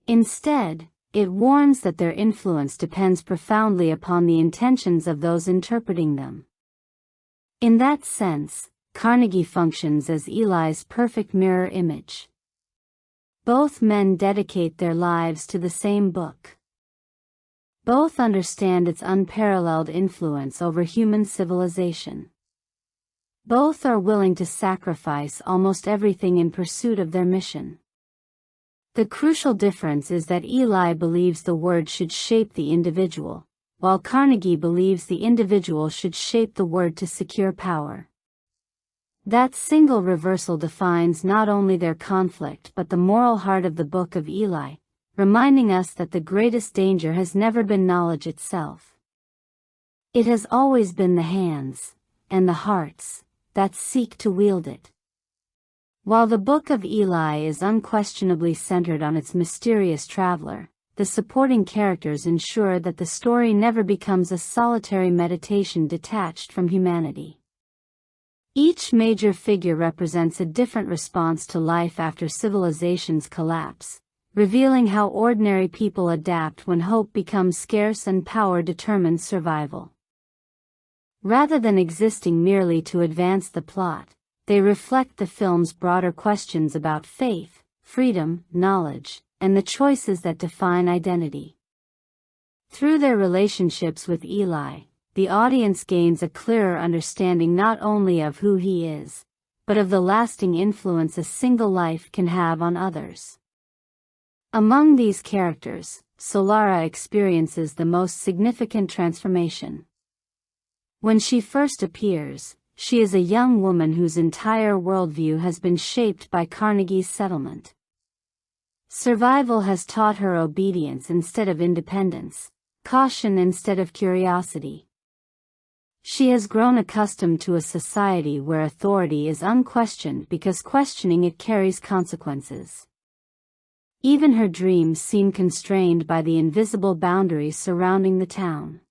Instead, it warns that their influence depends profoundly upon the intentions of those interpreting them. In that sense, Carnegie functions as Eli's perfect mirror image. Both men dedicate their lives to the same book. Both understand its unparalleled influence over human civilization. Both are willing to sacrifice almost everything in pursuit of their mission. The crucial difference is that Eli believes the word should shape the individual, while Carnegie believes the individual should shape the word to secure power. That single reversal defines not only their conflict but the moral heart of the Book of Eli, reminding us that the greatest danger has never been knowledge itself. It has always been the hands, and the hearts, that seek to wield it. While the Book of Eli is unquestionably centered on its mysterious traveler, the supporting characters ensure that the story never becomes a solitary meditation detached from humanity. Each major figure represents a different response to life after civilization's collapse, revealing how ordinary people adapt when hope becomes scarce and power determines survival. Rather than existing merely to advance the plot, they reflect the film's broader questions about faith, freedom, knowledge, and the choices that define identity. Through their relationships with Eli, the audience gains a clearer understanding not only of who he is, but of the lasting influence a single life can have on others. Among these characters, Solara experiences the most significant transformation. When she first appears, she is a young woman whose entire worldview has been shaped by Carnegie's settlement. Survival has taught her obedience instead of independence, caution instead of curiosity. She has grown accustomed to a society where authority is unquestioned because questioning it carries consequences. Even her dreams seem constrained by the invisible boundaries surrounding the town.